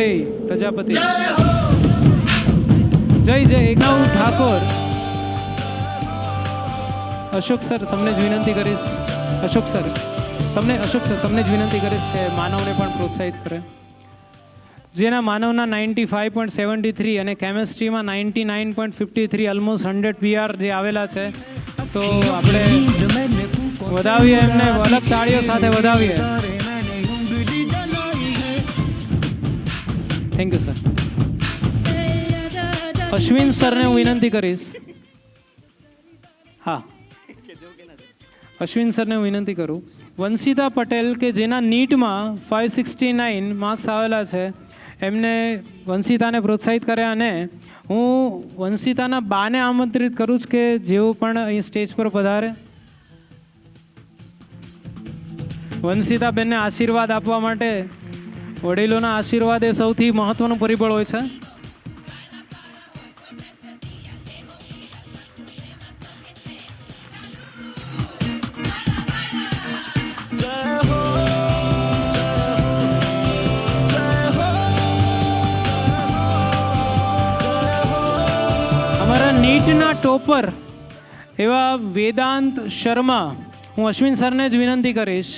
પ્રજાપતિ. જય જય એકનાવ ઠાકોર. અશોક સર તમને જ વિનંતી કરીશ, અશોક સર તમને જ વિનંતી કરીશ કે માનવને પણ પ્રોત્સાહિત કરે. જેના માનવના 95.73 અને કેમેસ્ટ્રીમાં 99.53 ઓલમોસ્ટ 100 PR જે આવેલા છે, તો આપણે વધાવીએ એમને, અલગ તાળીઓ સાથે વધાવીએ. Thank you sir. અશ્વિન સરને હું વિનંતી કરીશ. હા, અશ્વિન સરને હું વિનંતી કરું. વંશિતા પટેલ કે જેના નીટમાં 569 માર્ક્સ આવેલા છે, એમને વંશિતાને પ્રોત્સાહિત કર્યા. અને હું વંશિતાના બાને આમંત્રિત કરું છું કે જેઓ પણ અહીં સ્ટેજ પર પધારે. વંશિતા બેનને આશીર્વાદ આપવા માટે વડીલોના આશીર્વાદ એ સૌથી મહત્વનું પરિબળ હોય છે. અમારા નીટના ટોપર એવા વેદાંત શર્મા, હું અશ્વિન સરને જ વિનંતી કરીશ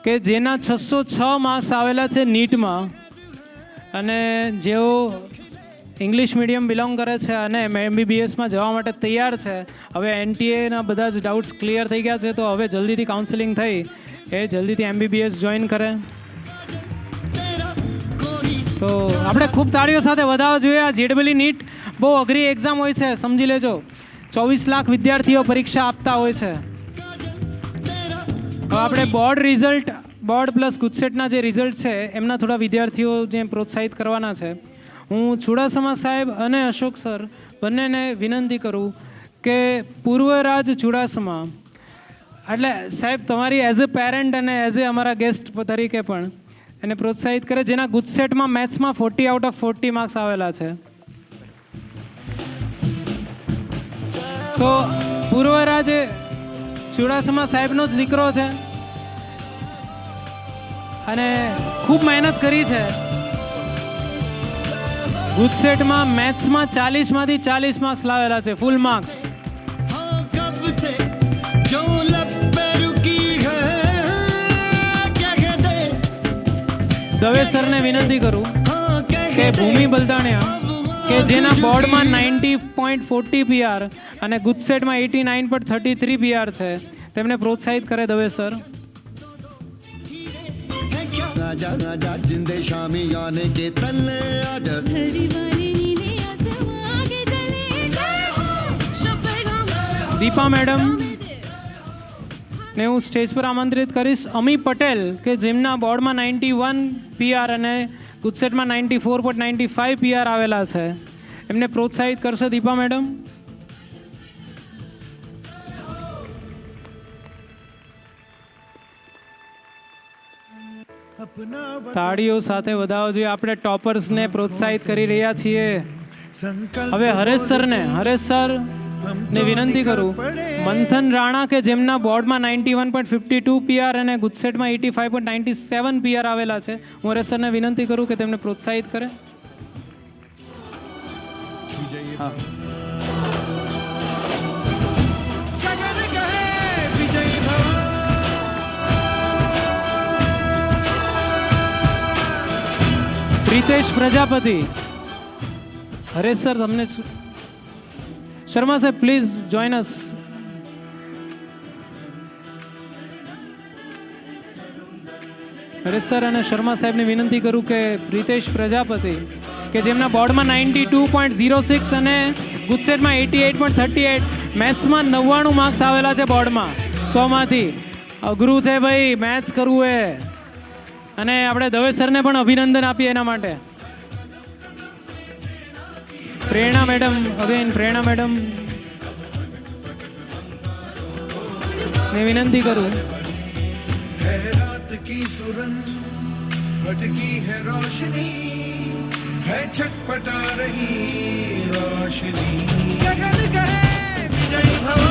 કે જેના 606 માર્ક્સ આવેલા છે નીટમાં, અને જેઓ ઇંગ્લિશ મીડિયમ બિલોંગ કરે છે અને MBBSમાં જવા માટે તૈયાર છે. હવે NTA બધા જ ડાઉટ્સ ક્લિયર થઈ ગયા છે, તો હવે જલ્દીથી કાઉન્સેલિંગ થઈ એ જલ્દીથી MBBS જોઈન કરે. તો આપણે ખૂબ તાળીઓ સાથે વધારવા જોઈએ. આ જેડબલી નીટ બહુ અઘરી એક્ઝામ હોય છે, સમજી લેજો. 24 લાખ વિદ્યાર્થીઓ પરીક્ષા આપતા હોય છે. હવે આપણે બોર્ડ પ્લસ ગુજસેટના જે રિઝલ્ટ છે એમના થોડા વિદ્યાર્થીઓ જે પ્રોત્સાહિત કરવાના છે. હું ચુડાસમા સાહેબ અને અશોક સર બંનેને વિનંતી કરું કે પૂર્વરાજ ચુડાસમા, એટલે સાહેબ તમારી એઝ અ પેરેન્ટ અને એઝ એ અમારા ગેસ્ટ તરીકે પણ એને પ્રોત્સાહિત કરે, જેના ગુજસેટમાં મેથ્સમાં 40 આઉટ ઓફ 40 માર્ક્સ આવેલા છે. તો પૂર્વરાજ ચુડાસમા સાહેબનો જ દીકરો છે અને ખૂબ મહેનત કરી છે. ગુજસેટમાં મેથ્સમાં 40માંથી 40 માર્ક્સ લાવેલા છે, ફૂલ માર્ક્સ. દવે સરને વિનંતી કરું કે ભૂમિ બલદાણિયા કે જેના બોર્ડમાં 90.40 PR અને ગુજસેટમાં 89.33 PR છે, તેમને પ્રોત્સાહિત કરે દવે સર. आजा आजा जिंदे शामी आने के तले आजा દીપા મેડમ ને હું સ્ટેજ પર આમંત્રિત કરીશ. અમી પટેલ કે જેમના બોર્ડમાં 91 PR અને ગુજસેટમાં 94.95 PR આવેલા છે, એમને પ્રોત્સાહિત કરશે દીપા મેડમ. તાળીઓ સાથે વધાવો જોઈએ. આપણે ટોપર્સને પ્રોત્સાહિત કરી રહ્યા છીએ. હવે હરેશ સર ને વિનંતી કરું. મંથન રાણા કે જેમના બોર્ડમાં 91.52 PR અને ગુજસેટમાં 85.97 PR આવેલા છે, હું હરેશ સરને વિનંતી કરું કે તેમને પ્રોત્સાહિત કરે. હા, પ્રીતેશ પ્રજાપતિ. હરેશ સર તમને શર્મા સાહેબ please join us. Haresh sir અને શર્મા સાહેબને વિનંતી કરું કે પ્રીતેશ પ્રજાપતિ કે જેમના બોર્ડમાં 92.06 અને ગુજસેટમાં 88.38, મેથ્સમાં 99 માર્ક્સ આવેલા છે બોર્ડમાં 100માંથી. અઘરું છે ભાઈ મેથ્સ કરવું એ, અને આપણે દવે સરને પણ અભિનંદન આપીએ એના માટે. પ્રેરણા મેડમ, અગેન પ્રેરણા મેડમ ને વિનંતી કરું है रात की सुरंग भटकी है रोशनी है छटपटा रही रोशनी गगन कहे विजय भव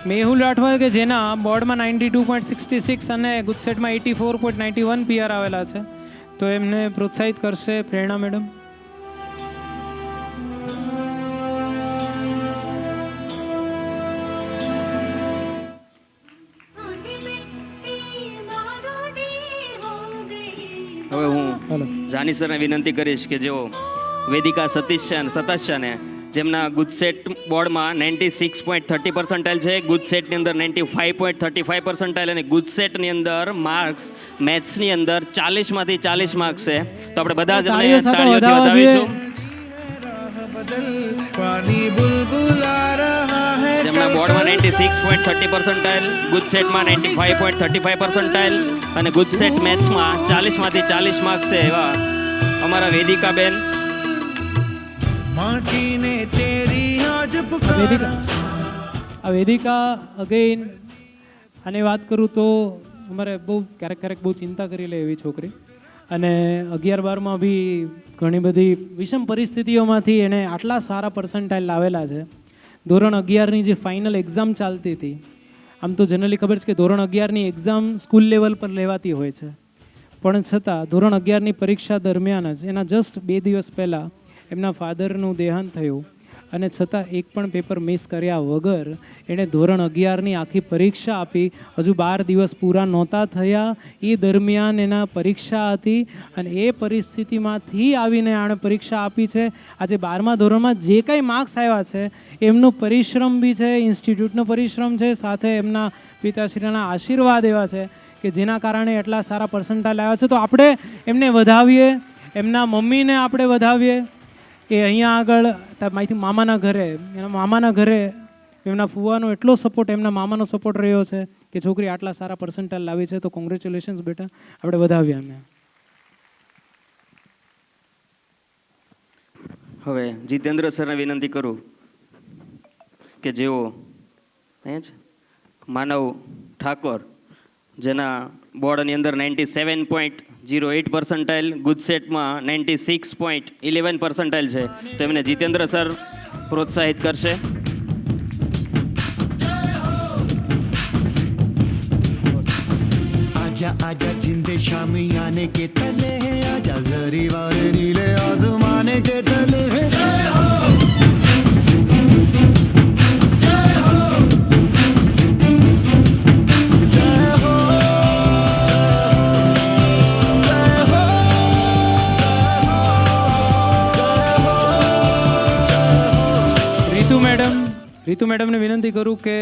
મેહુલ રાઠવા કે જેના બોર્ડમાં 92.66 અને ગુજસેટમાં 84.91 પીઆર આવેલા છે, તો એમને પ્રોત્સાહિત કરશે પ્રેરણા મેડમ. હવે હું જાની સરને વિનંતી કરીશ કે જેઓ વેદિકા સતીશ છે અને સતાશ છે ને જેમના ગુજસેટ બોર્ડમાં 96.30% છે, ગુજસેટની અંદર 95.35% અને ગુજસેટની અંદર માર્ક્સ મેથ્સની અંદર 40માંથી 40 માર્ક્સ છે, તો આપણે બધા જ એમને તાળીઓથી વધાવીશું. पानी बुलबुला रहा है જેમના બોર્ડમાં 96.30%, ગુજસેટમાં 95.35% અને ગુજસેટ મેથ્સમાં 40માંથી 40 માર્ક્સ છે એવા અમારા વેદિકાબેન. माटी ने तेरी आज पुकारा આ વેદિકા અગેન આની વાત કરું તો અમારે બહુ ક્યારેક બહુ ચિંતા કરી લે એવી છોકરી, અને 11-12માં બી ઘણી બધી વિષમ પરિસ્થિતિઓમાંથી એણે આટલા સારા પર્સન્ટાઇલ લાવેલા છે. ધોરણ 11ની જે ફાઇનલ એક્ઝામ ચાલતી હતી, આમ તો જનરલી ખબર છે કે ધોરણ 11ની એક્ઝામ સ્કૂલ લેવલ પર લેવાતી હોય છે, પણ છતાં ધોરણ 11ની પરીક્ષા દરમિયાન જ એના જસ્ટ 2 દિવસ પહેલાં એમના ફાધરનું દેહાંત થયું, અને છતાં એક પણ પેપર મિસ કર્યા વગર એણે ધોરણ 11ની આખી પરીક્ષા આપી. હજુ 12 દિવસ પૂરા નહોતા થયા એ દરમિયાન એના પરીક્ષા હતી, અને એ પરિસ્થિતિમાંથી આવીને આણે પરીક્ષા આપી છે. આજે 12મા ધોરણમાં જે કંઈ માર્ક્સ આવ્યા છે એમનો પરિશ્રમ બી છે, ઇન્સ્ટિટ્યૂટનો પરિશ્રમ છે, સાથે એમના પિતાશ્રીના આશીર્વાદ એવા છે કે જેના કારણે એટલા સારા પર્સન્ટાઇલ આવ્યા છે. તો આપણે એમને વધાવીએ, એમના મમ્મીને આપણે વધાવીએ. એ અહીંયા આગળ માહિતી મામાના ઘરે એમના ફુવાનો એટલો સપોર્ટ, એમના મામાનો સપોર્ટ રહ્યો છે કે છોકરી આટલા સારા પર્સન્ટાઇલ લાવી છે, તો કોંગ્રેચ્યુલેશન્સ બેટા, આપણે વધાવ્યા એમને. હવે જીતેન્દ્ર સરને વિનંતી કરું કે જેઓ માનવ ઠાકોર જેના બોર્ડની અંદર 97.08%, ગુજસેટમાં 96.11% છે, તો એમને જીતેન્દ્ર સર પ્રોત્સાહિત કરશે. आजा आजा जिंदे शामी आने के तले हैं, आजा जरी वाले नीले आसमाने के तले हैं. રીતુ મેડમને વિનંતી કરું કે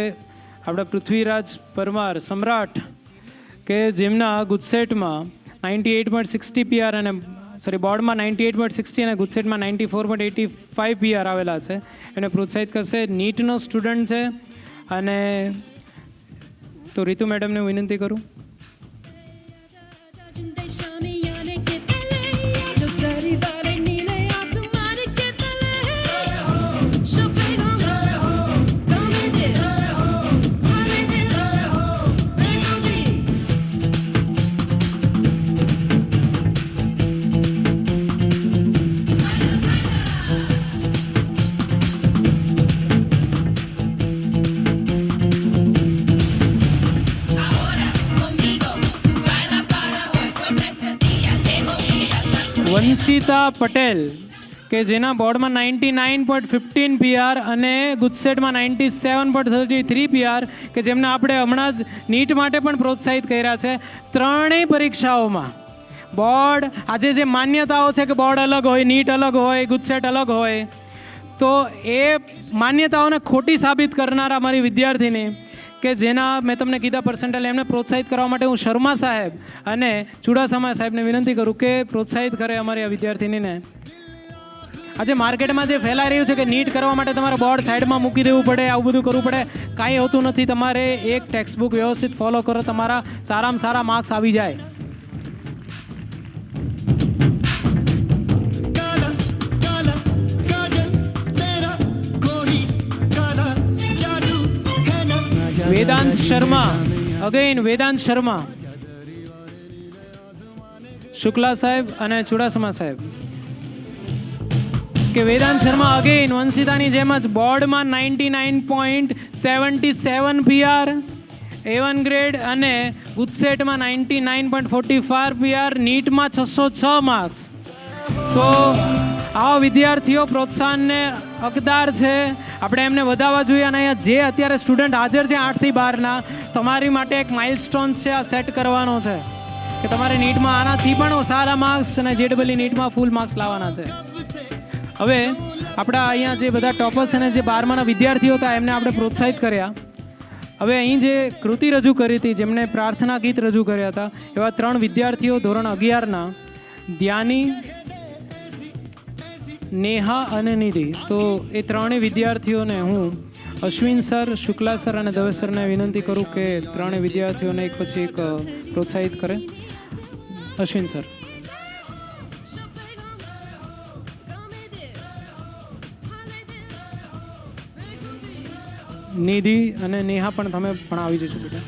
આપણા પૃથ્વીરાજ પરમાર સમ્રાટ કે જેમના ગુજસેટમાં 98.60 પીઆર અને બોર્ડમાં 98.60 અને ગુજસેટમાં 94.85 પીઆર આવેલા છે, એને પ્રોત્સાહિત કરશે. નીટનો સ્ટુડન્ટ છે, અને તો રીતુ મેડમને વિનંતી કરું. વંશિતા પટેલ કે જેના બોર્ડમાં 99.15 પીઆર અને ગુજસેટમાં 97.33 પીઆર, કે જેમને આપણે હમણાં જ નીટ માટે પણ પ્રોત્સાહિત કર્યા છે. ત્રણેય પરીક્ષાઓમાં બોર્ડ, આજે જે માન્યતાઓ છે કે બોર્ડ અલગ હોય, નીટ અલગ હોય, ગુજસેટ અલગ હોય, તો એ માન્યતાઓને ખોટી સાબિત કરનારા અમારી વિદ્યાર્થીની કે જેના મેં તમને કીધા પર્સન્ટાઇલ, એમને પ્રોત્સાહિત કરવા માટે હું શર્મા સાહેબ અને ચુડાસમા સાહેબને વિનંતી કરું કે પ્રોત્સાહિત કરે અમારી આ વિદ્યાર્થીનીને. આજે માર્કેટમાં જે ફેલાઈ રહ્યું છે કે નીટ કરવા માટે તમારે બોર્ડ સાઈડમાં મૂકી દેવું પડે, આવું બધું કરવું પડે, કાંઈ હોતું નથી. તમારે એક ટેક્સ્ટ બુક વ્યવસ્થિત ફોલો કરો, તમારા સારામાં સારા માર્ક્સ આવી જાય. काला काला काजल तेरा कोई વેદાંત શર્મા, અગેન વેદાંત શર્મા, શુક્લા સાહેબ અને ચુડાસમા સાહેબ. કે વેદાંત શર્મા અગેન વંશિતાની જેમ જ બોર્ડમાં 99.77 PR, A1 ગ્રેડ, અને ગુજસેટમાં 99.45 PR, નીટમાં 606 માર્ક્સ. તો આવા વિદ્યાર્થીઓ પ્રોત્સાહનને હકદાર છે, આપણે એમને વધારવા જોઈએ. અને અહીંયા જે અત્યારે સ્ટુડન્ટ હાજર છે 8 થી 12ના, તમારી માટે એક માઇલસ્ટોન છે, આ સેટ કરવાનો છે કે તમારે નીટમાં આનાથી પણ સારા માર્ક્સ અને JEE નીટમાં ફૂલ માર્ક્સ લાવવાના છે. હવે આપણા અહીંયા જે બધા ટોપર્સ અને જે 12માના વિદ્યાર્થીઓ હતા એમને આપણે પ્રોત્સાહિત કર્યા. હવે અહીં જે કૃતિ રજૂ કરી હતી, જેમણે પ્રાર્થના ગીત રજૂ કર્યા હતા, એવા 3 વિદ્યાર્થીઓ ધોરણ 11ના, ધ્યાની, નેહા અને નિધિ. તો એ 3 વિદ્યાર્થીઓને હું અશ્વિન સર, શુક્લા સર અને દવે સરને વિનંતી કરું કે 3 વિદ્યાર્થીઓને એક પછી એક પ્રોત્સાહિત કરે. અશ્વિન સર. નિધિ અને નેહા પણ તમે પણ આવી જજો બેટા.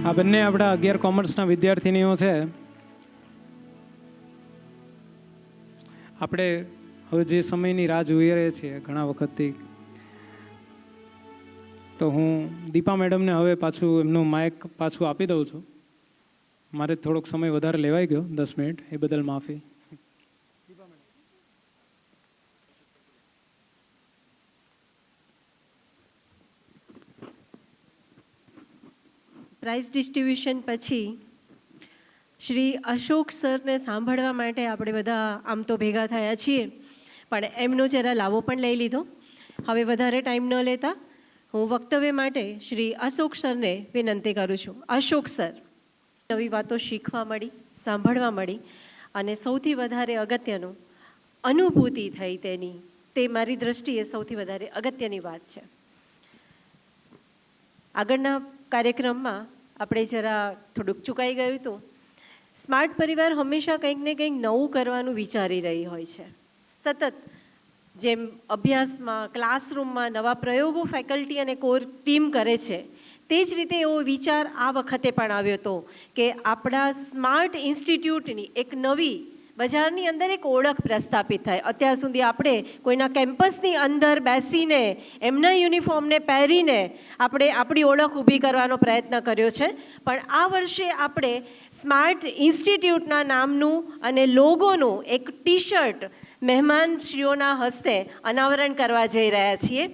આ બંને આપણા 11 કોમર્સના વિદ્યાર્થીનીઓ છે. આપણે હવે જે સમયની રાહ જોઈ રહ્યા છીએ ઘણા વખતથી, તો હું દીપા મેડમને હવે પાછું એમનું માઇક પાછું આપી દઉં છું. મારે થોડોક સમય વધારે લેવાઈ ગયો, 10 મિનિટ, એ બદલ માફી. પ્રાઇઝ ડિસ્ટ્રીબ્યુશન પછી શ્રી અશોક સરને સાંભળવા માટે આપણે બધા આમ તો ભેગા થયા છીએ, પણ એમનો જરા લાવો પણ લઈ લીધો. હવે વધારે ટાઈમ ન લેતા હું વક્તવ્ય માટે શ્રી અશોક સરને વિનંતી કરું છું. અશોક સર, નવી વાતો શીખવા મળી, સાંભળવા મળી, અને સૌથી વધારે અગત્યનું અનુભૂતિ થઈ તેની, તે મારી દૃષ્ટિએ સૌથી વધારે અગત્યની વાત છે. આગળના કાર્યક્રમમાં આપણે જરા થોડુંક ચૂકાઈ ગયું હતું. સ્માર્ટ પરિવાર હંમેશા કંઈક ને કંઈક નવું કરવાનું વિચારી રહી હોય છે. સતત જેમ અભ્યાસમાં, ક્લાસરૂમમાં નવા પ્રયોગો ફેકલ્ટી અને કોર ટીમ કરે છે, તે જ રીતે એવો વિચાર આ વખતે પણ આવ્યો હતો કે આપણા સ્માર્ટ ઇન્સ્ટિટ્યૂટની એક નવી બજારની અંદર એક ઓળખ પ્રસ્થાપિત થાય. અત્યાર સુધી આપણે કોઈના કેમ્પસની અંદર બેસીને એમના યુનિફોર્મને પહેરીને આપણે આપણી ઓળખ ઊભી કરવાનો પ્રયત્ન કર્યો છે, પણ આ વર્ષે આપણે સ્માર્ટ ઇન્સ્ટિટ્યૂટના નામનું અને લોગોનું એક ટી-શર્ટ મહેમાનશ્રીઓના હસ્તે અનાવરણ કરવા જઈ રહ્યા છીએ.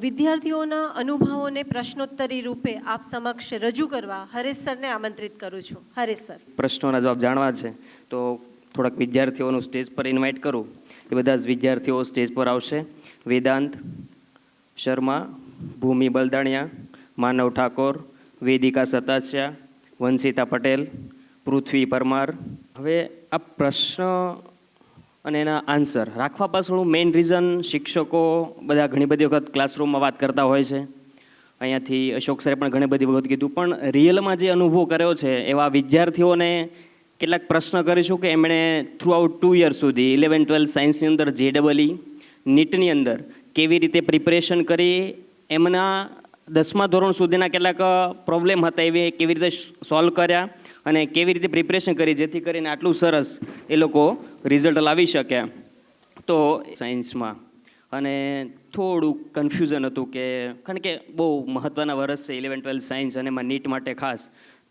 વિદ્યાર્થીઓના અનુભવોને પ્રશ્નોત્તરી રૂપે આપ સમક્ષ રજૂ કરવા હરેશ સરને આમંત્રિત કરું છું. હરેશ સર. પ્રશ્નોના જવાબ જાણવા છે તો થોડાક વિદ્યાર્થીઓનું સ્ટેજ પર ઇન્વાઇટ કરું. એ બધા જ વિદ્યાર્થીઓ સ્ટેજ પર આવશે. વેદાંત, શર્મા, ભૂમિ બલદાણિયા, માનવ ઠાકોર, વેદિકા સતાસ્યા, વંશિતા પટેલ, પૃથ્વી પરમાર. હવે આ પ્રશ્ન અને એના આન્સર રાખવા પાછળનું મેઇન રીઝન શિક્ષકો બધા ઘણી બધી વખત ક્લાસરૂમમાં વાત કરતા હોય છે. અહીંયાથી અશોક સરે પણ ઘણી બધી વખત કીધું, પણ રિયલમાં જે અનુભવ કર્યો છે એવા વિદ્યાર્થીઓને કેટલાક પ્રશ્ન કરીશું કે એમણે થ્રુ આઉટ 2 યર સુધી 11-12 સાયન્સની અંદર JEE નીટની અંદર કેવી રીતે પ્રિપરેશન કરી, એમના 10મા ધોરણ સુધીના કેટલાક પ્રોબ્લેમ હતા એવી કેવી રીતે સોલ્વ કર્યા અને કેવી રીતે પ્રિપરેશન કરી જેથી કરીને આટલું સરસ એ લોકો રિઝલ્ટ લાવી શક્યા. તો સાયન્સમાં અને થોડું કન્ફ્યુઝન હતું કે કારણ કે બહુ મહત્ત્વના વર્ષ છે 11-12 સાયન્સ અને એમાં નીટ માટે ખાસ,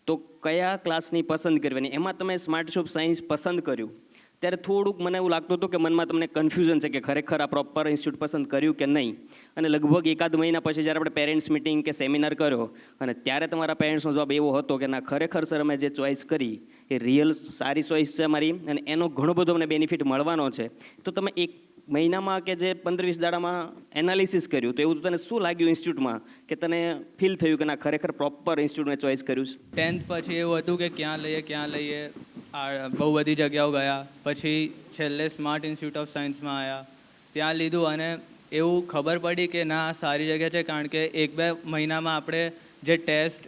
તો કયા ક્લાસની પસંદ કરવાની. એમાં તમે સ્માર્ટ શોપ સાયન્સ પસંદ કર્યું ત્યારે થોડુંક મને એવું લાગતું હતું કે મનમાં તમને કન્ફ્યુઝન છે કે ખરેખર આ પ્રોપર ઇન્સ્ટિટ્યૂટ પસંદ કર્યું કે નહીં. અને લગભગ 1-2 મહિના પછી જ્યારે આપણે પેરેન્ટ્સ મિટિંગ કે સેમિનાર કર્યો અને ત્યારે તમારા પેરેન્ટ્સનો જવાબ એવો હતો કે ના ખરેખર સર અમે જે ચોઈસ કરી એ રિયલ સારી ચોઈસ છે અમારી અને એનો ઘણો બધો અમને બેનિફિટ મળવાનો છે. તો તમે 1 મહિનામાં કે જે 15-20 દાડામાં એનાલિસિસ કર્યું તો એવું તને શું લાગ્યું ઇન્સ્ટિટ્યૂટમાં કે તને ફીલ થયું કે ના ખરેખર પ્રોપર ઇન્સ્ટિટ્યૂટ મેં ચોઈસ કર્યું છે? 10th પછી એવું હતું કે ક્યાં લઈએ બહુ બધી જગ્યાઓ ગયા, પછી છેલ્લે સ્માર્ટ ઇન્સ્ટિટ્યૂટ ઓફ સાયન્સમાં આવ્યા, ત્યાં લીધું અને એવું ખબર પડી કે ના સારી જગ્યા છે. કારણ કે 1-2 મહિનામાં આપણે જે ટેસ્ટ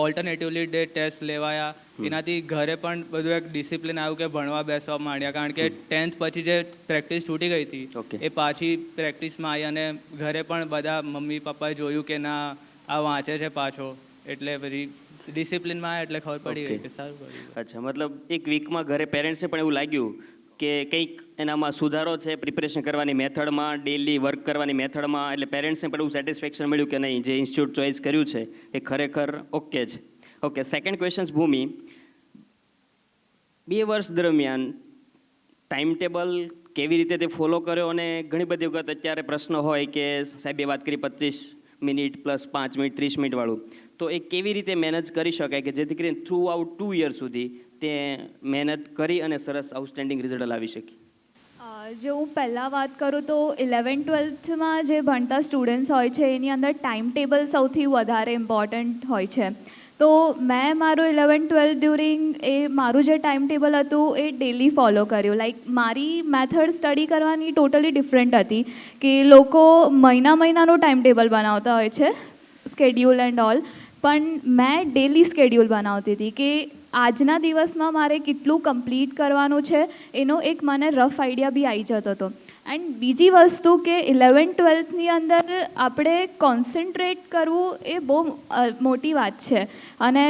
ઓલ્ટરનેટિવલી ડે ટેસ્ટ લેવાયા એનાથી ઘરે પણ બધું એક ડિસિપ્લિન આવ્યું કે ભણવા બેસવા માંડ્યા. કારણ કે 10th પછી જે પ્રેક્ટિસ તૂટી ગઈ હતી એ પાછી પ્રેક્ટિસમાં આવી અને ઘરે પણ બધા મમ્મી પપ્પાએ જોયું કે ના આ વાંચે છે પાછો, એટલે પછી ડિસિપ્લિનમાં એટલે ખબર પડી ગઈ કે સારું પડ્યું. અચ્છા, મતલબ 1 વીકમાં ઘરે પેરેન્ટ્સને પણ એવું લાગ્યું કે કંઈક એનામાં સુધારો છે પ્રિપરેશન કરવાની મેથડમાં, ડેલી વર્ક કરવાની મેથડમાં, એટલે પેરેન્ટ્સને પણ એવું સેટિસ્ફેક્શન મળ્યું કે નહીં જે ઇન્સ્ટિટ્યૂટ ચોઈસ કર્યું છે એ ખરેખર ઓકે છે. ઓકે, સેકન્ડ ક્વેશ્ચન ભૂમિ, 2 વર્ષ દરમિયાન ટાઈમ ટેબલ કેવી રીતે તે ફોલો કર્યો? અને ઘણી બધી વખત અત્યારે પ્રશ્ન હોય કે સાહેબે વાત કરી 25 મિનિટ પ્લસ 5 મિનિટ 30 મિનિટ વાળું, તો એ કેવી રીતે મેનેજ કરી શકાય કે જેથી કરીને થ્રુ આઉટ 2 યર સુધી તે મહેનત કરી અને સરસ આઉટસ્ટેન્ડિંગ રિઝલ્ટ લાવી શકી? જો હું પહેલાં વાત કરું તો 11-12માં જે ભણતા સ્ટુડન્ટ્સ હોય છે એની અંદર ટાઈમ ટેબલ સૌથી વધારે ઇમ્પોર્ટન્ટ હોય છે. તો મેં મારું 11-12 ડ્યુરિંગ એ મારું જે ટાઈમ ટેબલ હતું એ ડેલી ફોલો કર્યું. લાઈક મારી મેથડ સ્ટડી કરવાની ટોટલી ડિફરન્ટ હતી કે લોકો મહિનાનું ટાઈમ ટેબલ બનાવતા હોય છે, સ્કેડ્યુલ એન્ડ ઓલ, પણ મેં ડેલી સ્કેડ્યુલ બનાવતી હતી કે આજના દિવસમાં મારે કેટલું કમ્પ્લીટ કરવાનું છે એનો એક મને રફ આઈડિયા બી આવી જતો હતો. એન્ડ બીજી વસ્તુ કે 11-12ની અંદર આપણે કોન્સન્ટ્રેટ કરવું એ બહુ મોટી વાત છે અને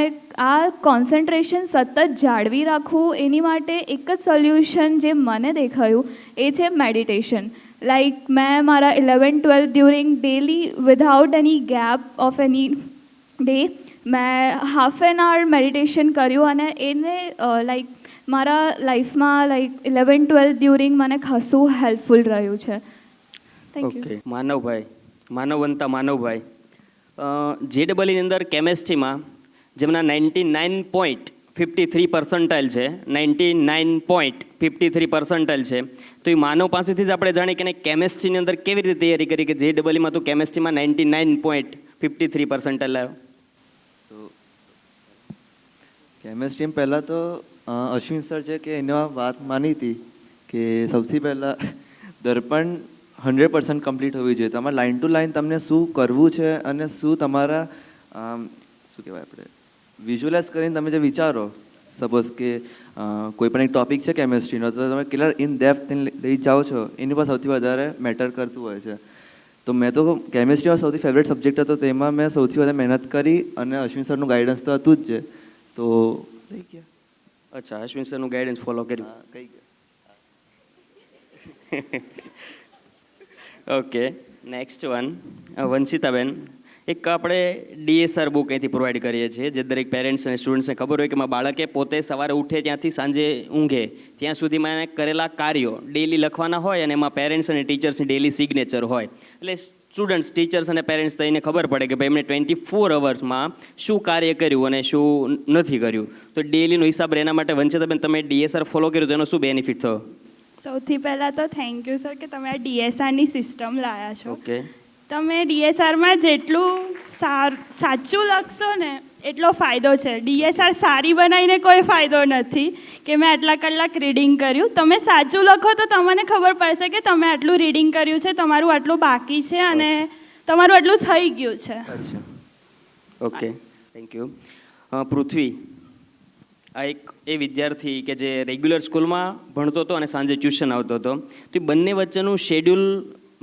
આ કોન્સન્ટ્રેશન સતત જાળવી રાખવું એની માટે એક જ સોલ્યુશન જે મને દેખાયું એ છે મેડિટેશન. લાઈક મેં મારા 11-12 during daily without any gap of any day મેં હાફ એન આવર મેડિટેશન કર્યું અને એને લાઈક મારા લાઈફમાં લાઈક 11-12 ડ્યુરિંગ મને ખાસું હેલ્પફુલ રહ્યું છે. Thank you. માનવભાઈ, JEEની અંદર કેમેસ્ટ્રીમાં જેમના 99.53 પર્સન્ટાઇલ છે, 99.53 છે, તો એ માનવ પાસેથી જ આપણે જાણીએ કે કેમેસ્ટ્રીની અંદર કેવી રીતે તૈયારી કરી કે JEEમાં તો કેમેસ્ટ્રીમાં 99.53 પર્સન્ટાઇલ આવ્યો? કેમેસ્ટ્રીમાં પહેલાં તો અશ્વિન સર છે કે એની વાત માની હતી કે સૌથી પહેલાં દર્પણ 100% કમ્પ્લીટ હોવી જોઈએ. તમારે લાઇન ટુ લાઇન તમને શું કરવું છે અને શું તમારા શું કહેવાય આપણે વિઝ્યુઅલાઇઝ કરીને તમે જે વિચારો, સપોઝ કે કોઈ પણ એક ટૉપિક છે કેમેસ્ટ્રીનો તો તમે કેટલા ઇન ડેપ્થ લઈ જાઓ છો એની પર સૌથી વધારે મેટર કરતું હોય છે. તો મેં તો કેમેસ્ટ્રીમાં સૌથી ફેવરેટ સબ્જેક્ટ હતો તેમાં મેં સૌથી વધારે મહેનત કરી અને અશ્વિન સરનું ગાઈડન્સ તો હતું જ છે તો થઈ ગયા. અચ્છા, અશ્વિન સરનું ગાઈડન્સ ફોલો કર્યું. કઈ ગયા. ઓકે, નેક્સ્ટ વન, વંશિતાબેન, એક આપણે DSR બુક અહીંથી પ્રોવાઈડ કરીએ છીએ જે દરેક પેરેન્ટ્સ અને સ્ટુડન્ટ્સને ખબર હોય કે મારા બાળકે પોતે સવારે ઉઠે ત્યાંથી સાંજે ઊંઘે ત્યાં સુધીમાં એને કરેલા કાર્યો ડેલી લખવાના હોય અને એમાં પેરેન્ટ્સ અને ટીચર્સની ડેલી સિગ્નેચર હોય. એટલે સ્ટુડન્ટ્સ, ટીચર્સ અને પેરેન્ટ્સ થઈને ખબર પડે કે ભાઈ એમણે 24 અવર્સમાં શું કાર્ય કર્યું અને શું નથી કર્યું. તો ડેલીનો હિસાબ એના માટે વંશિતાબેન તમે DSR ફોલો કર્યું તો એનો શું બેનિફિટ થયો? સૌથી પહેલાં તો થેન્ક યુ સર કે તમે આ DSRની સિસ્ટમ લાવ્યા છો. ઓકે. તમે ડીએસઆરમાં જેટલું સાચું લખશો ને એટલો ફાયદો છે. ડીએસઆર સારી બનાવીને કોઈ ફાયદો નથી કે મેં આટલા કલાક રીડિંગ કર્યું. તમે સાચું લખો તો તમને ખબર પડશે કે તમે આટલું રીડિંગ કર્યું છે, તમારું આટલું બાકી છે અને તમારું આટલું થઈ ગયું છે. અચ્છા, ઓકે, થેન્ક યુ. પૃથ્વી, આ એક એ વિદ્યાર્થી કે જે રેગ્યુલર સ્કૂલમાં ભણતો હતો અને સાંજે ટ્યુશન આવતો હતો, તો એ બંને વચ્ચેનું શેડ્યુલ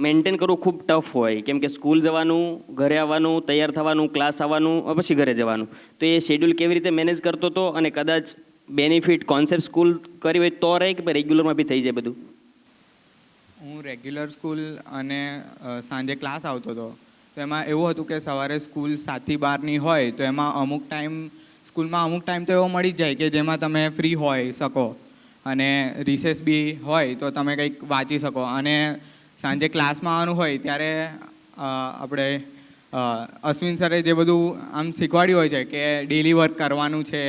મેન્ટેન કરવું ખૂબ ટફ હોય, કેમ કે સ્કૂલ જવાનું, ઘરે આવવાનું, તૈયાર થવાનું, ક્લાસ આવવાનું, પછી ઘરે જવાનું. તો એ શેડ્યુલ કેવી રીતે મેનેજ કરતો હતો અને કદાચ બેનિફિટ કોન્સેપ્ટ સ્કૂલ કરી હોય તો રહે કે રેગ્યુલરમાં બી થઈ જાય બધું? હું રેગ્યુલર સ્કૂલ અને સાંજે ક્લાસ આવતો હતો. તો એમાં એવું હતું કે સવારે સ્કૂલ 7 થી 12ની હોય, તો એમાં અમુક ટાઈમ સ્કૂલમાં અમુક ટાઈમ તો એવો મળી જ જાય કે જેમાં તમે ફ્રી હોય શકો અને રિસેસ બી હોય તો તમે કંઈક વાંચી શકો. અને સાંજે ક્લાસમાં આવવાનું હોય ત્યારે આપણે અશ્વિન સરે જે બધું આમ શીખવાડ્યું હોય છે કે ડેલી વર્ક કરવાનું છે,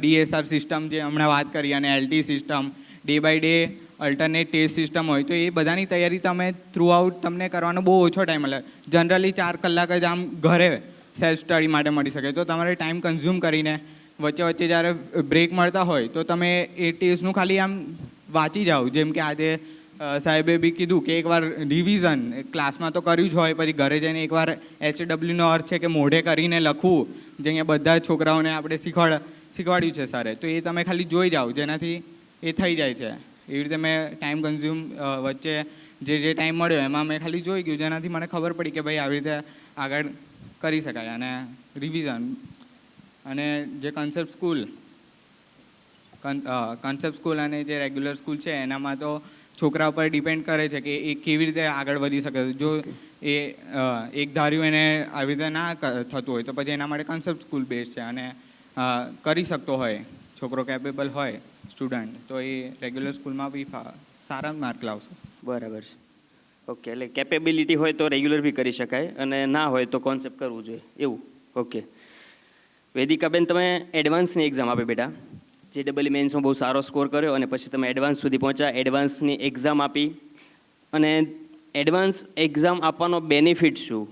ડીએસઆર સિસ્ટમ જે હમણાં વાત કરી અને LT system, day by day alternate test system હોય, તો એ બધાની તૈયારી તમે થ્રુઆઉટ તમને કરવાનો બહુ ઓછો ટાઈમ મળે. જનરલી 4 કલાક જ આમ ઘરે સેલ્ફ સ્ટડી માટે મળી શકે. તો તમારે ટાઈમ કન્ઝ્યુમ કરીને વચ્ચે વચ્ચે જ્યારે બ્રેક મળતા હોય તો તમે એ ટેસ્ટનું ખાલી આમ વાંચી જાઓ. જેમ કે આજે સાહેબે બી કીધું કે એકવાર રિવિઝન ક્લાસમાં તો કર્યું જ હોય, પછી ઘરે જઈને એકવાર HWનો અર્થ છે કે મોઢે કરીને લખવું, જે અહીંયા બધા છોકરાઓને આપણે શીખવાડ્યું છે સરે. તો એ તમે ખાલી જોઈ જાઓ, જેનાથી એ થઈ જાય છે. એવી રીતે મેં ટાઈમ કન્ઝ્યુમ વચ્ચે જે ટાઈમ મળ્યો એમાં મેં ખાલી જોઈ ગયું, જેનાથી મને ખબર પડી કે ભાઈ આવી રીતે આગળ કરી શકાય. અને રિવિઝન અને જે કોન્સેપ્ટ સ્કૂલ અને જે રેગ્યુલર સ્કૂલ છે એનામાં તો છોકરા ઉપર ડિપેન્ડ કરે છે કે એ કેવી રીતે આગળ વધી શકે. જો એ એક ધાર્યું એને આવી રીતે ના થતું હોય તો પછી એના માટે કોન્સેપ્ટ સ્કૂલ બેસ્ટ છે. અને કરી શકતો હોય છોકરો, કેપેબલ હોય સ્ટુડન્ટ, તો એ રેગ્યુલર સ્કૂલમાં બી સારા માર્ક લાવશે. બરાબર છે, ઓકે. એટલે કેપેબિલિટી હોય તો રેગ્યુલર બી કરી શકાય અને ના હોય તો કોન્સેપ્ટ કરવું જોઈએ, એવું? ઓકે. વેદિકાબેન, તમે એડવાન્સની એક્ઝામ આપી બેટા. JEE મેન્સમાં બહુ સારો સ્કોર કર્યો અને પછી તમે એડવાન્સ સુધી પહોંચ્યા, એડવાન્સની એક્ઝામ આપી. અને એડવાન્સ એક્ઝામ આપવાનો બેનિફિટ શું?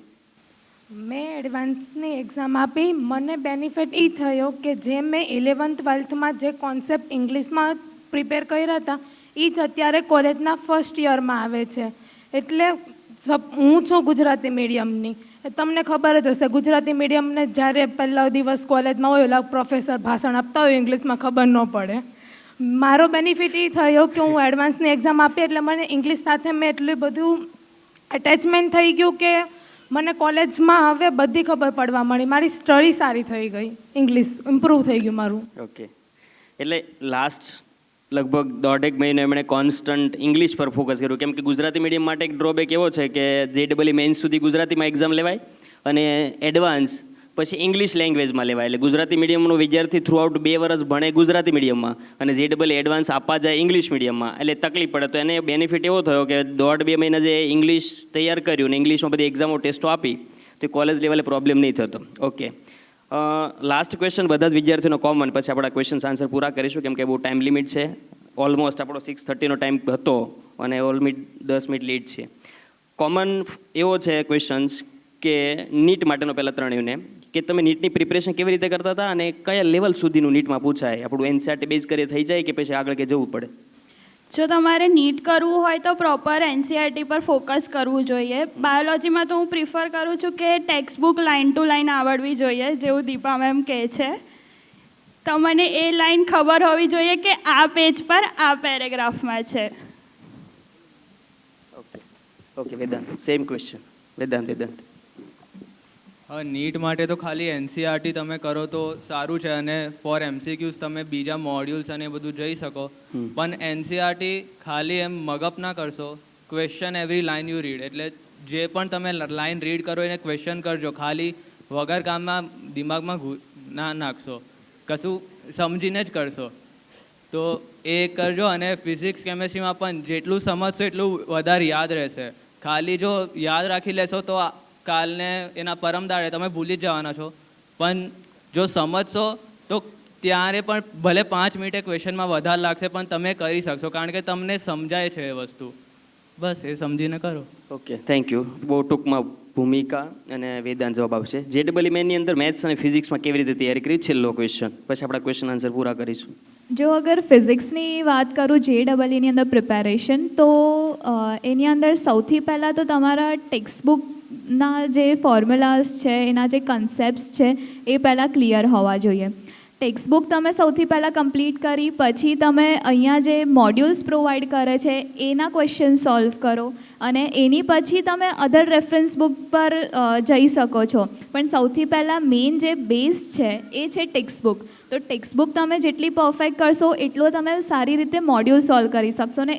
મેં એડવાન્સની એક્ઝામ આપી, મને બેનિફિટ એ થયો કે જે મેં 11th 12thમાં જે કોન્સેપ્ટ ઇંગ્લિશમાં પ્રિપેર કર્યા હતા એ જ અત્યારે કોલેજના ફર્સ્ટ યરમાં આવે છે. એટલે હું છું ગુજરાતી મીડિયમની, તમને ખબર જ હશે, ગુજરાતી મીડિયમને જ્યારે પહેલો દિવસ કોલેજમાં હોય ઓલા પ્રોફેસર ભાષણ આપતા હોય ઇંગ્લિશમાં ખબર ન પડે. મારો બેનિફિટ એ થયો કે હું એડવાન્સની એક્ઝામ આપી એટલે મને ઇંગ્લિશ સાથે મેં એટલું બધું અટેચમેન્ટ થઈ ગયું કે મને કોલેજમાં હવે બધી ખબર પડવા મળી. મારી સ્ટડી સારી થઈ ગઈ, ઇંગ્લિશ ઇમ્પ્રૂવ થઈ ગયું મારું. ઓકે. એટલે લાસ્ટ લગભગ 1.5 મહિનો એમણે કોન્સ્ટન્ટ ઇંગ્લિશ પર ફોકસ કર્યું, કેમ કે ગુજરાતી મીડિયમ માટે એક ડ્રોબેક એવો છે કે JEE મેન્સ સુધી ગુજરાતીમાં એક્ઝામ લેવાય અને એડવાન્સ પછી ઇંગ્લિશ લેંગ્વેજમાં લેવાય. એટલે ગુજરાતી મીડિયમનો વિદ્યાર્થી થ્રુઆઉટ 2 વર્ષ ભણે ગુજરાતી મીડિયમમાં અને JEE એડવાન્સ આપવા જાય ઇંગ્લિશ મીડિયમમાં, એટલે તકલીફ પડે. તો એને બેનિફિટ એવો થયો કે 1.5-2 મહિના જે ઇંગ્લિશ તૈયાર કર્યું ને ઇંગ્લિશમાં બધી એક્ઝામો ટેસ્ટો આપી તો કોલેજ લેવલે પ્રોબ્લેમ નહીં થતો. ઓકે. લાસ્ટ ક્વેશ્ચન બધા જ વિદ્યાર્થીઓનો કોમન, પછી આપણા ક્વેશ્ચન્સ આન્સર પૂરા કરીશું કેમ કે બહુ ટાઈમ લિમિટ છે. ઓલમોસ્ટ આપણો 6:30નો ટાઈમ હતો અને ઓલમોસ્ટ 10 મિનિટ લેટ છે. કોમન એવો છે ક્વેશ્ચન્સ કે નીટ માટેનો પહેલાં ત્રણેયને કે તમે નીટની પ્રિપરેશન કેવી રીતે કરતા હતા અને કયા લેવલ સુધીનું નીટમાં પૂછાય? આપણું NCERT બેઝ કરી થઈ જાય કે પછી આગળ કે જવું પડે? જો તમારે નીટ કરવું હોય તો પ્રોપર NCERT પર ફોકસ કરવું જોઈએ. બાયોલોજીમાં તો હું પ્રિફર કરું છું કે textbook line to line આવડવી જોઈએ, જેવું દીપા મેમ કહે છે. તમને એ લાઈન ખબર હોવી જોઈએ કે આ પેજ પર આ પેરેગ્રાફમાં છે. Okay Vedant, same question. Vedant NEET માટે તો ખાલી NCERT તમે કરો તો સારું છે અને ફોર MCQs તમે બીજા મોડ્યુલ્સ અને એ બધું જઈ શકો. પણ NCERT ખાલી એમ મગઅપ ના કરશો, question every line you read. એટલે જે પણ તમે લાઇન રીડ કરો એને ક્વેશ્ચન કરજો, ખાલી વગર કામમાં દિમાગમાં ના નાખશો, કશું સમજીને જ કરશો. તો એ કરજો. અને ફિઝિક્સ કેમેસ્ટ્રીમાં પણ જેટલું સમજશો એટલું વધારે યાદ રહેશે. ખાલી જો યાદ રાખી લેશો તો કાલને એના પરમ દાડે તમે ભૂલી જ જવાના છો. પણ જો સમજશો તો ત્યારે પણ ભલે 5 મિનિટે ક્વેશ્ચનમાં વધારે લાગશે પણ તમે કરી શકશો, કારણ કે તમને સમજાય છે એ વસ્તુ. બસ એ સમજીને કરો. Okay, thank you. બહુ ટૂંકમાં ભૂમિકા અને વેદાંત જવાબ આવશે. JEE મેનની અંદર મેથ્સ અને ફિઝિક્સમાં કેવી રીતે તૈયારી કરી, છેલ્લો ક્વેશ્ચન, પછી આપણા ક્વેશ્ચન આન્સર પૂરા કરીશું. જો અગર ફિઝિક્સની વાત કરું JEE અંદર પ્રિપેરેશન, તો એની અંદર સૌથી પહેલાં તો તમારા ટેક્સ્ટબુકના જે ફોર્મ્યુલાઝ છે, એના જે કન્સેપ્ટ્સ છે, એ પહેલાં ક્લિયર હોવા જોઈએ. ટેક્સ્ટબુક તમે સૌથી પહેલાં કમ્પ્લીટ કરી, પછી તમે અહીંયા જે મોડ્યુલ્સ પ્રોવાઈડ કરે છે એના ક્વેશ્ચન સોલ્વ કરો, અને એની પછી તમે અધર રેફરન્સ બુક પર જઈ શકો છો. પણ સૌથી પહેલાં મેઇન જે બેઝ છે એ છે ટેક્સ્ટબુક. તો ટેક્સ્ટબુક તમે જેટલી પરફેક્ટ કરશો એટલો તમે સારી રીતે મોડ્યુલ સોલ્વ કરી શકશો, ને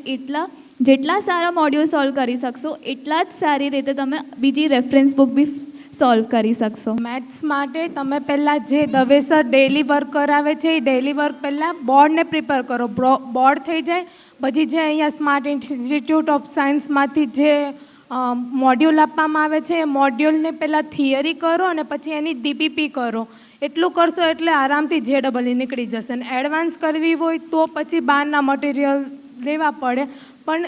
જેટલા સારા મોડ્યુલ સોલ્વ કરી શકશો એટલા જ સારી રીતે તમે બીજી રેફરન્સ બુક બી સોલ્વ કરી શકશો. મેથ્સ માટે તમે પહેલાં જે દવે સર ડેલી વર્ક કરાવે છે એ ડેલી વર્ક પહેલાં બોર્ડને પ્રિપેર કરો. બોર્ડ થઈ જાય પછી જે અહીંયા સ્માર્ટ ઇન્સ્ટિટ્યૂટ ઓફ સાયન્સમાંથી જે મોડ્યુલ આપવામાં આવે છે એ મોડ્યુલને પહેલાં થિયરી કરો અને પછી એની DPP કરો. એટલું કરશો એટલે આરામથી JEE નીકળી જશે. અને એડવાન્સ કરવી હોય તો પછી બહારના મટીરિયલ લેવા પડે, પણ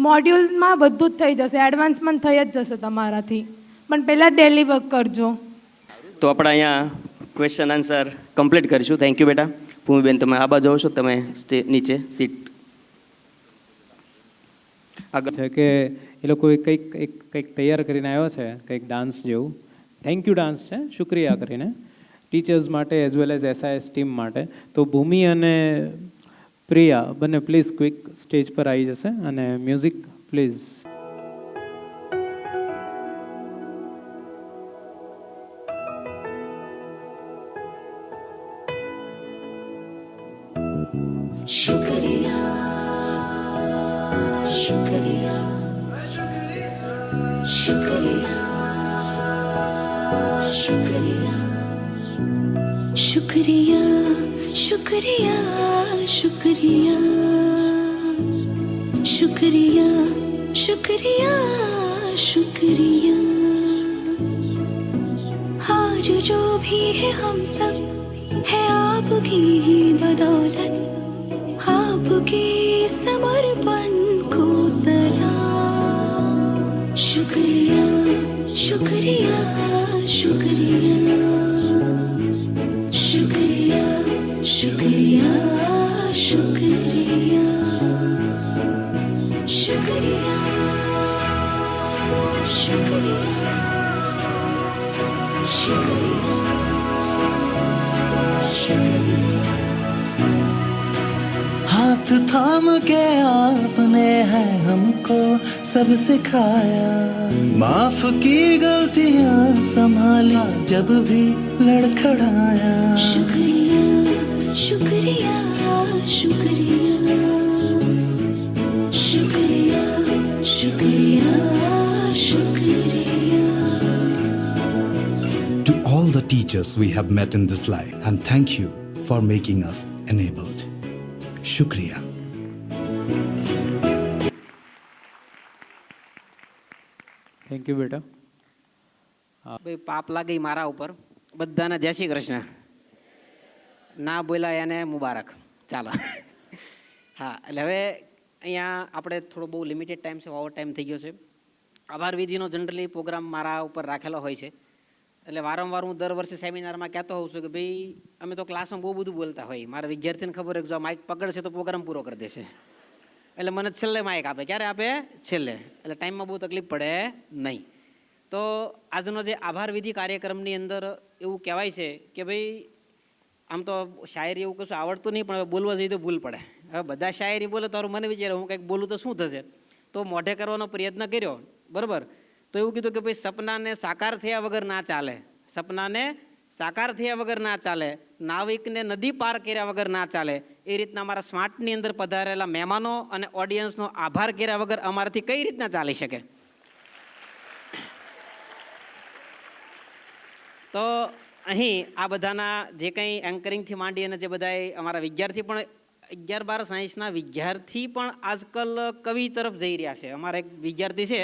મોડ્યુલમાં બધું જ થઈ જશે, એડવાન્સમાં થઈ જ જશે તમારાથી. પણ પહેલાં ડેલી વર્ક કરજો. તો આપણે અહીંયા ક્વેશ્ચન આન્સર કમ્પ્લીટ કરીશું. થેન્ક યુ બેટા. ભૂમિબેન, તમે આ બાજુ આવશો, તમે નીચે સીટ આગળ છે કે એ લોકોએ કંઈક તૈયાર કરીને આવ્યો છે, કંઈક ડાન્સ જેવું. થેન્ક યુ ડાન્સ છે, શુક્રિયા કરીને ટીચર્સ માટે as well as SIS team માટે. તો ભૂમિ અને પ્રિયા બંને પ્લીઝ ક્વિક સ્ટેજ પર આવી જશે, અને મ્યુઝિક પ્લીઝ. शुक्रिया शुक्रिया शुक्रिया शुक्रिया शुक्रिया शुक्रिया शुक्रिया शुक्रिया शुक्रिया शुक्रिया. आज जो भी है हम सब है आपकी ही बदौलत, आपके समर्पण को सलाम. शुक्रिया शुक्रिया शुक्रिया शुक्रिया शुक्रिया शुक्रिया शुक्रिया शुक्रिया शुक्रिया शुक्रिया. हाथ थाम के आपने है हमको सब सिखाया, माफ की गलतियां संभाला जब भी लड़खड़ाया. शुक्रिया शुक्रिया शुक्रिया शुक्रिया शुक्रिया शुक्रिया. To all the teachers we have met in this life, and thank you for making us enabled. Shukriya. Thank you બેટા. ભાઈ પાપ લાગી મારા ઉપર, બધાને જય શ્રી કૃષ્ણ. ના બોલ્યા એને મુબારક. ચાલો હા, એટલે હવે અહીંયા આપણે થોડો બહુ લિમિટેડ ટાઈમ છે, ઓવર ટાઈમ થઈ ગયો છે. આભાર વિધિનો જનરલી પ્રોગ્રામ મારા ઉપર રાખેલો હોય છે, એટલે વારંવાર હું દર વર્ષે સેમિનારમાં કહેતો હોઉં છું કે ભાઈ અમે તો ક્લાસમાં બહુ બધું બોલતા હોય, મારા વિદ્યાર્થીને ખબર હોય કે જો માઇક પકડશે તો પ્રોગ્રામ પૂરો કરી દેશે, એટલે મને છેલ્લે માઇક આપે. ક્યારે આપે? છેલ્લે. એટલે ટાઈમમાં બહુ તકલીફ પડે નહીં. તો આજનો જે આભાર વિધિ કાર્યક્રમની અંદર એવું કહેવાય છે કે ભાઈ આમ તો શાયરી એવું કશું આવડતું નહીં, પણ હવે બોલવા જઈએ તો ભૂલ પડે. હવે બધા શાયરી બોલે તો મને વિચારે હું કંઈક બોલું તો શું થશે, તો મોઢે કરવાનો પ્રયત્ન કર્યો, બરાબર. તો એવું કીધું કે ભાઈ સપનાને સાકાર થયા વગર ના ચાલે, સપનાને સાકાર થયા વગર ના ચાલે, નાવિકને નદી પાર કર્યા વગર ના ચાલે. એ રીતના અમારા સ્માર્ટની અંદર પધારેલા મહેમાનો અને ઓડિયન્સનો આભાર કર્યા વગર અમારાથી કઈ રીતના ચાલી શકે. તો અહીં આ બધાના જે કંઈ એન્કરિંગથી માંડી અને જે બધા અમારા વિદ્યાર્થી પણ 11-12 સાયન્સના વિદ્યાર્થી પણ આજકાલ કવિ તરફ જઈ રહ્યા છે. અમારા એક વિદ્યાર્થી છે,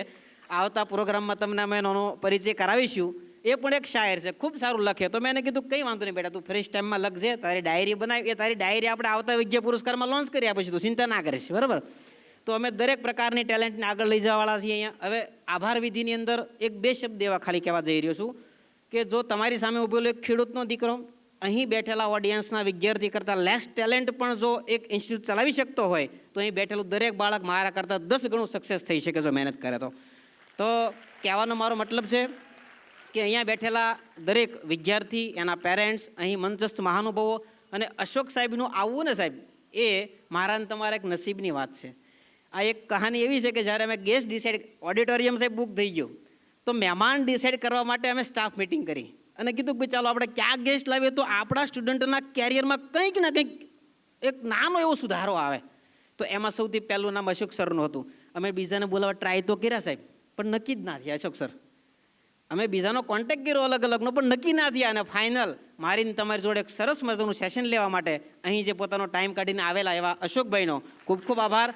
આવતા પ્રોગ્રામમાં તમને અમે એનો પરિચય કરાવીશું. એ પણ એક શાયર છે, ખૂબ સારું લખે. તો મેં એને કીધું કંઈ વાંધો નહીં બેટા, તું ફ્રી ટાઈમમાં લખજે, તારી ડાયરી બનાવી. એ તારી ડાયરી આપણે આવતા વિદ્યા પુરસ્કારમાં લોન્ચ કરી આપીશું, તું ચિંતા ના કરીશ, બરાબર. તો અમે દરેક પ્રકારની ટેલેન્ટને આગળ લઈ જવાવાળા છીએ અહીંયા. હવે આભાર વિધિની અંદર એક બે શબ્દ એવા ખાલી કહેવા જઈ રહ્યો છું કે જો તમારી સામે ઊભેલો એક ખેડૂતનો દીકરો અહીં બેઠેલા ઓડિયન્સના વિદ્યાર્થી કરતાં લેસ ટેલેન્ટ પણ જો એક ઇન્સ્ટિટ્યૂટ ચલાવી શકતો હોય તો અહીં બેઠેલું દરેક બાળક મારા કરતાં 10 ગણું સક્સેસ થઈ શકે જો મહેનત કરે તો કહેવાનો મારો મતલબ છે કે અહીંયા બેઠેલા દરેક વિદ્યાર્થી, એના પેરેન્ટ્સ, અહીં મંચસ્થ મહાનુભાવો અને અશોક સાહેબનું આવવું ને સાહેબ, એ મારા અને તમારા એક નસીબની વાત છે. આ એક કહાની એવી છે કે જ્યારે અમે ગેસ્ટ ડિસાઇડ, ઓડિટોરિયમ સાહેબ બુક થઈ ગયું તો મહેમાન ડિસાઇડ કરવા માટે અમે સ્ટાફ મિટિંગ કરી અને કીધું કે ભાઈ ચાલો આપણે ક્યાં ગેસ્ટ લાવીએ તો આપણા સ્ટુડન્ટના કેરિયરમાં કંઈક ને કંઈક એક નાનો એવો સુધારો આવે. તો એમાં સૌથી પહેલું નામ અશોક સરનું હતું. અમે બીજાને બોલાવવા ટ્રાય તો કર્યા સાહેબ, પણ નક્કી જ ના થયા અશોક સર. અમે બીજાનો કોન્ટેક્ટ કર્યો અલગ અલગનો, પણ નક્કી ના થયા. અને ફાઇનલ મારીને તમારી જોડે એક સરસ મજાનું સેશન લેવા માટે અહીં જે પોતાનો ટાઈમ કાઢીને આવેલા એવા અશોકભાઈનો ખૂબ ખૂબ આભાર.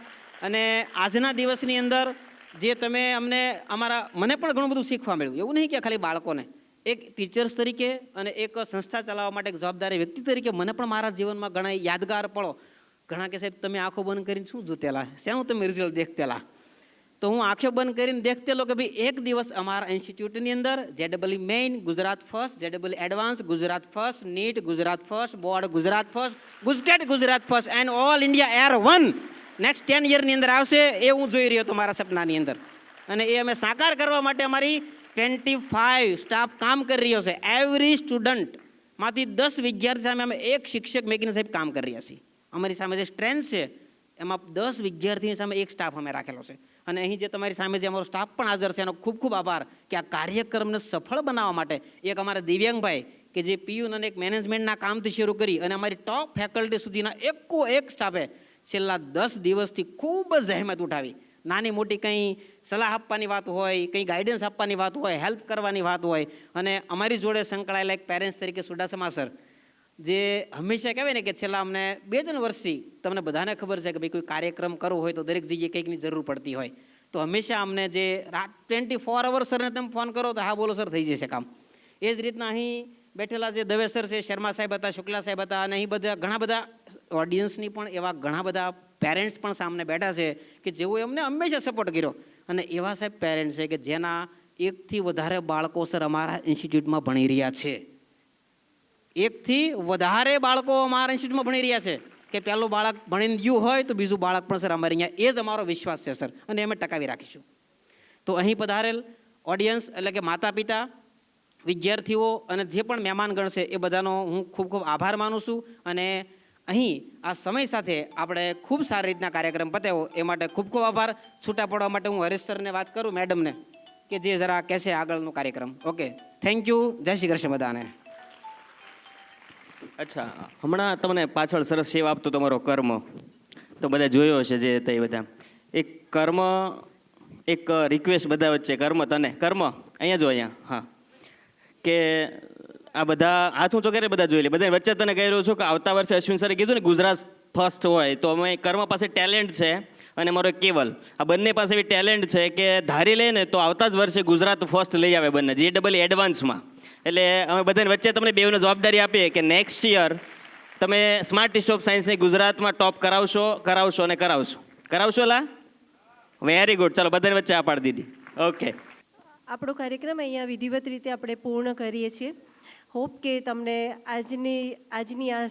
અને આજના દિવસની અંદર જે તમે મને પણ ઘણું બધું શીખવા મળ્યું. એવું નહીં કે ખાલી બાળકોને, એક ટીચર્સ તરીકે અને એક સંસ્થા ચલાવવા માટે એક જવાબદારી વ્યક્તિ તરીકે મને પણ મારા જીવનમાં ઘણા યાદગાર પળો. ઘણા કે સાહેબ તમે આંખો બંધ કરીને શું જોતેલા, શેનું તમે રિઝલ્ટ દેખતેલા? તો હું આંખો બંધ કરીને દેખતેલો કે ભાઈ એક દિવસ અમારા ઇન્સ્ટિટ્યૂટની અંદર JEE main, Gujarat first, JEE advance, Gujarat first, NEET Gujarat first, board Gujarat first, GUJCET Gujarat first and all India AIR 1 next 10 યરની અંદર આવશે એ હું જોઈ રહ્યો હતો મારા સપનાની અંદર. અને એ અમે સાકાર કરવા માટે અમારી 25 સ્ટાફ કામ કરી રહ્યો છે. એવરી સ્ટુડન્ટમાંથી 10 વિદ્યાર્થી સામે અમે એક શિક્ષક મેકીને સાહેબ કામ કરી રહ્યા છીએ. અમારી સામે જે સ્ટ્રેન્થ છે એમાં 10 વિદ્યાર્થીની સામે એક સ્ટાફ અમે રાખેલો છે. અને અહીં જે તમારી સામે જે અમારો સ્ટાફ પણ હાજર છે એનો ખૂબ ખૂબ આભાર કે આ કાર્યક્રમને સફળ બનાવવા માટે એક અમારા દિવ્યાંગભાઈ કે જે પીયુન અને એક મેનેજમેન્ટના કામથી શરૂ કરી અને અમારી ટોપ ફેકલ્ટી સુધીના એક સ્ટાફે છેલ્લા 10 દિવસથી ખૂબ જ જહેમત ઉઠાવી. નાની મોટી કંઈ સલાહ આપવાની વાત હોય, કંઈ ગાઈડન્સ આપવાની વાત હોય, હેલ્પ કરવાની વાત હોય. અને અમારી જોડે સંકળાયેલા એક પેરેન્ટ્સ તરીકે સુડાસમા સર, જે હંમેશા કહેવાય ને કે છેલ્લા અમને 2-3 વર્ષથી તમને બધાને ખબર છે કે ભાઈ કોઈ કાર્યક્રમ કરવો હોય તો દરેક જગ્યાએ કંઈકની જરૂર પડતી હોય. તો હંમેશા અમને જે 24 અવર સરને તમે ફોન કરો તો હા બોલો સર થઈ જશે કામ. એ જ રીતના અહીં બેઠેલા જે દવે સર છે, શર્મા સાહેબ હતા, શુક્લા સાહેબ હતા, અને અહીં બધા ઘણા બધા ઓડિયન્સની પણ એવા ઘણા બધા પેરેન્ટ્સ પણ સામે બેઠા છે કે જેઓએ અમને હંમેશા સપોર્ટ કર્યો. અને એવા સાહેબ પેરેન્ટ્સ છે કે જેના 1થી વધારે બાળકો સર અમારા ઇન્સ્ટિટ્યૂટમાં ભણી રહ્યા છે. 1થી વધારે બાળકો અમારા ઇન્સ્ટિટ્યૂટમાં ભણી રહ્યા છે કે પહેલું બાળક ભણીને ગયું હોય તો બીજું બાળક પણ સર અમારે અહીંયા, એ જ અમારો વિશ્વાસ છે સર, અને અમે ટકાવી રાખીશું. તો અહીં પધારેલ ઓડિયન્સ એટલે કે માતા પિતા, વિદ્યાર્થીઓ અને જે પણ મહેમાનગણ છે એ બધાનો હું ખૂબ ખૂબ આભાર માનું છું. અને અહીં આ સમય સાથે આપણે ખૂબ સારી રીતના કાર્યક્રમ પતાવ્યો એ માટે ખૂબ ખૂબ આભાર. છૂટા પડવા માટે હું હરેશ સરને વાત કરું, મેડમને, કે જે જરા કહેશે આગળનો કાર્યક્રમ. Okay, thank you. જય શ્રી કૃષ્ણ બધાને. અચ્છા, હમણાં તમને પાછળ સરસ સેવા આપતો તમારો કર્મ તો બધા જોયો હશે. જે તે બધા એક કર્મ, એક રિક્વેસ્ટ બધા વચ્ચે, કર્મ તને, કર્મ અહીંયા જો, અહીંયા, હા, કે આ બધા હાથ ઊંચો કરે, બધા જોઈ લે. બધા વચ્ચે તને કહી રહ્યો છું કે આવતા વર્ષે અશ્વિન સરે કીધું ને ગુજરાત ફર્સ્ટ હોય, તો અમે કર્મ પાસે ટેલેન્ટ છે અને મારો કેવલ, આ બંને પાસે એવી ટેલેન્ટ છે કે ધારી લે ને તો આવતા જ વર્ષે ગુજરાત ફર્સ્ટ લઈ આવે બંને, JEE એડવાન્સમાં. એટલે અમે બધાને વચ્ચે તમને બેઉને જવાબદારી આપીએ કે નેક્સ્ટ યર તમે સ્માર્ટ ટેસ્ટ ઓફ સાયન્સને ગુજરાતમાં ટોપ કરાવશો લા? Very good. ચાલો, બધાને વચ્ચે આ પાડી દીધી. ઓકે, આપણો કાર્યક્રમ અહીંયા વિધિવત રીતે આપણે પૂર્ણ કરીએ છીએ. હોપ કે તમને આજની આ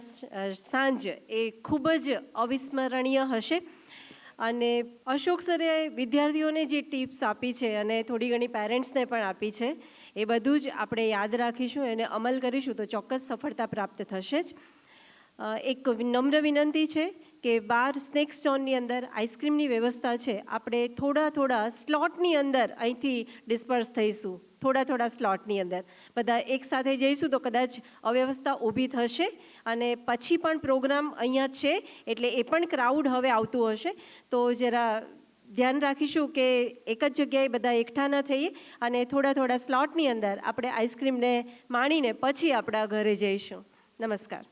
સાંજ એ ખૂબ જ અવિસ્મરણીય હશે. અને અશોક સરે વિદ્યાર્થીઓને જે ટિપ્સ આપી છે અને થોડી ઘણી પેરેન્ટ્સને પણ આપી છે એ બધું જ આપણે યાદ રાખીશું, એને અમલ કરીશું તો ચોક્કસ સફળતા પ્રાપ્ત થશે જ. એક નમ્ર વિનંતી છે કે બાર સ્નેક સ્ટોનની અંદર આઈસ્ક્રીમની વ્યવસ્થા છે. આપણે થોડા સ્લોટની અંદર અહીંથી ડિસ્પર્સ થઈશું, થોડા સ્લોટની અંદર બધા એકસાથે જઈશું તો કદાચ અવ્યવસ્થા ઊભી થશે. અને પછી પણ પ્રોગ્રામ અહીંયા છે એટલે એ પણ ક્રાઉડ હવે આવતું હશે, તો જરા ધ્યાન રાખીશું કે એક જ જગ્યાએ બધા એકઠા ન થઈએ અને થોડા સ્લોટની અંદર આપણે આઈસ્ક્રીમને માણીને પછી આપણા ઘરે જઈશું. નમસ્કાર.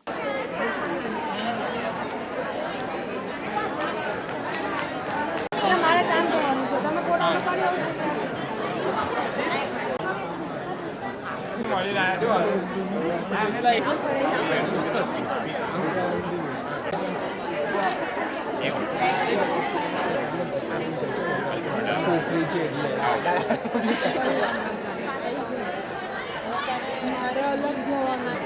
ફ્રી છે એટલે મારે અલગ જવાના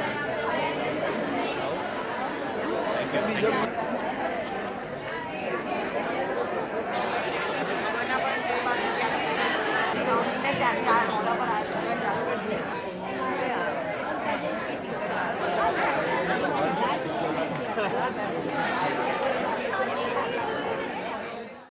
Thank you.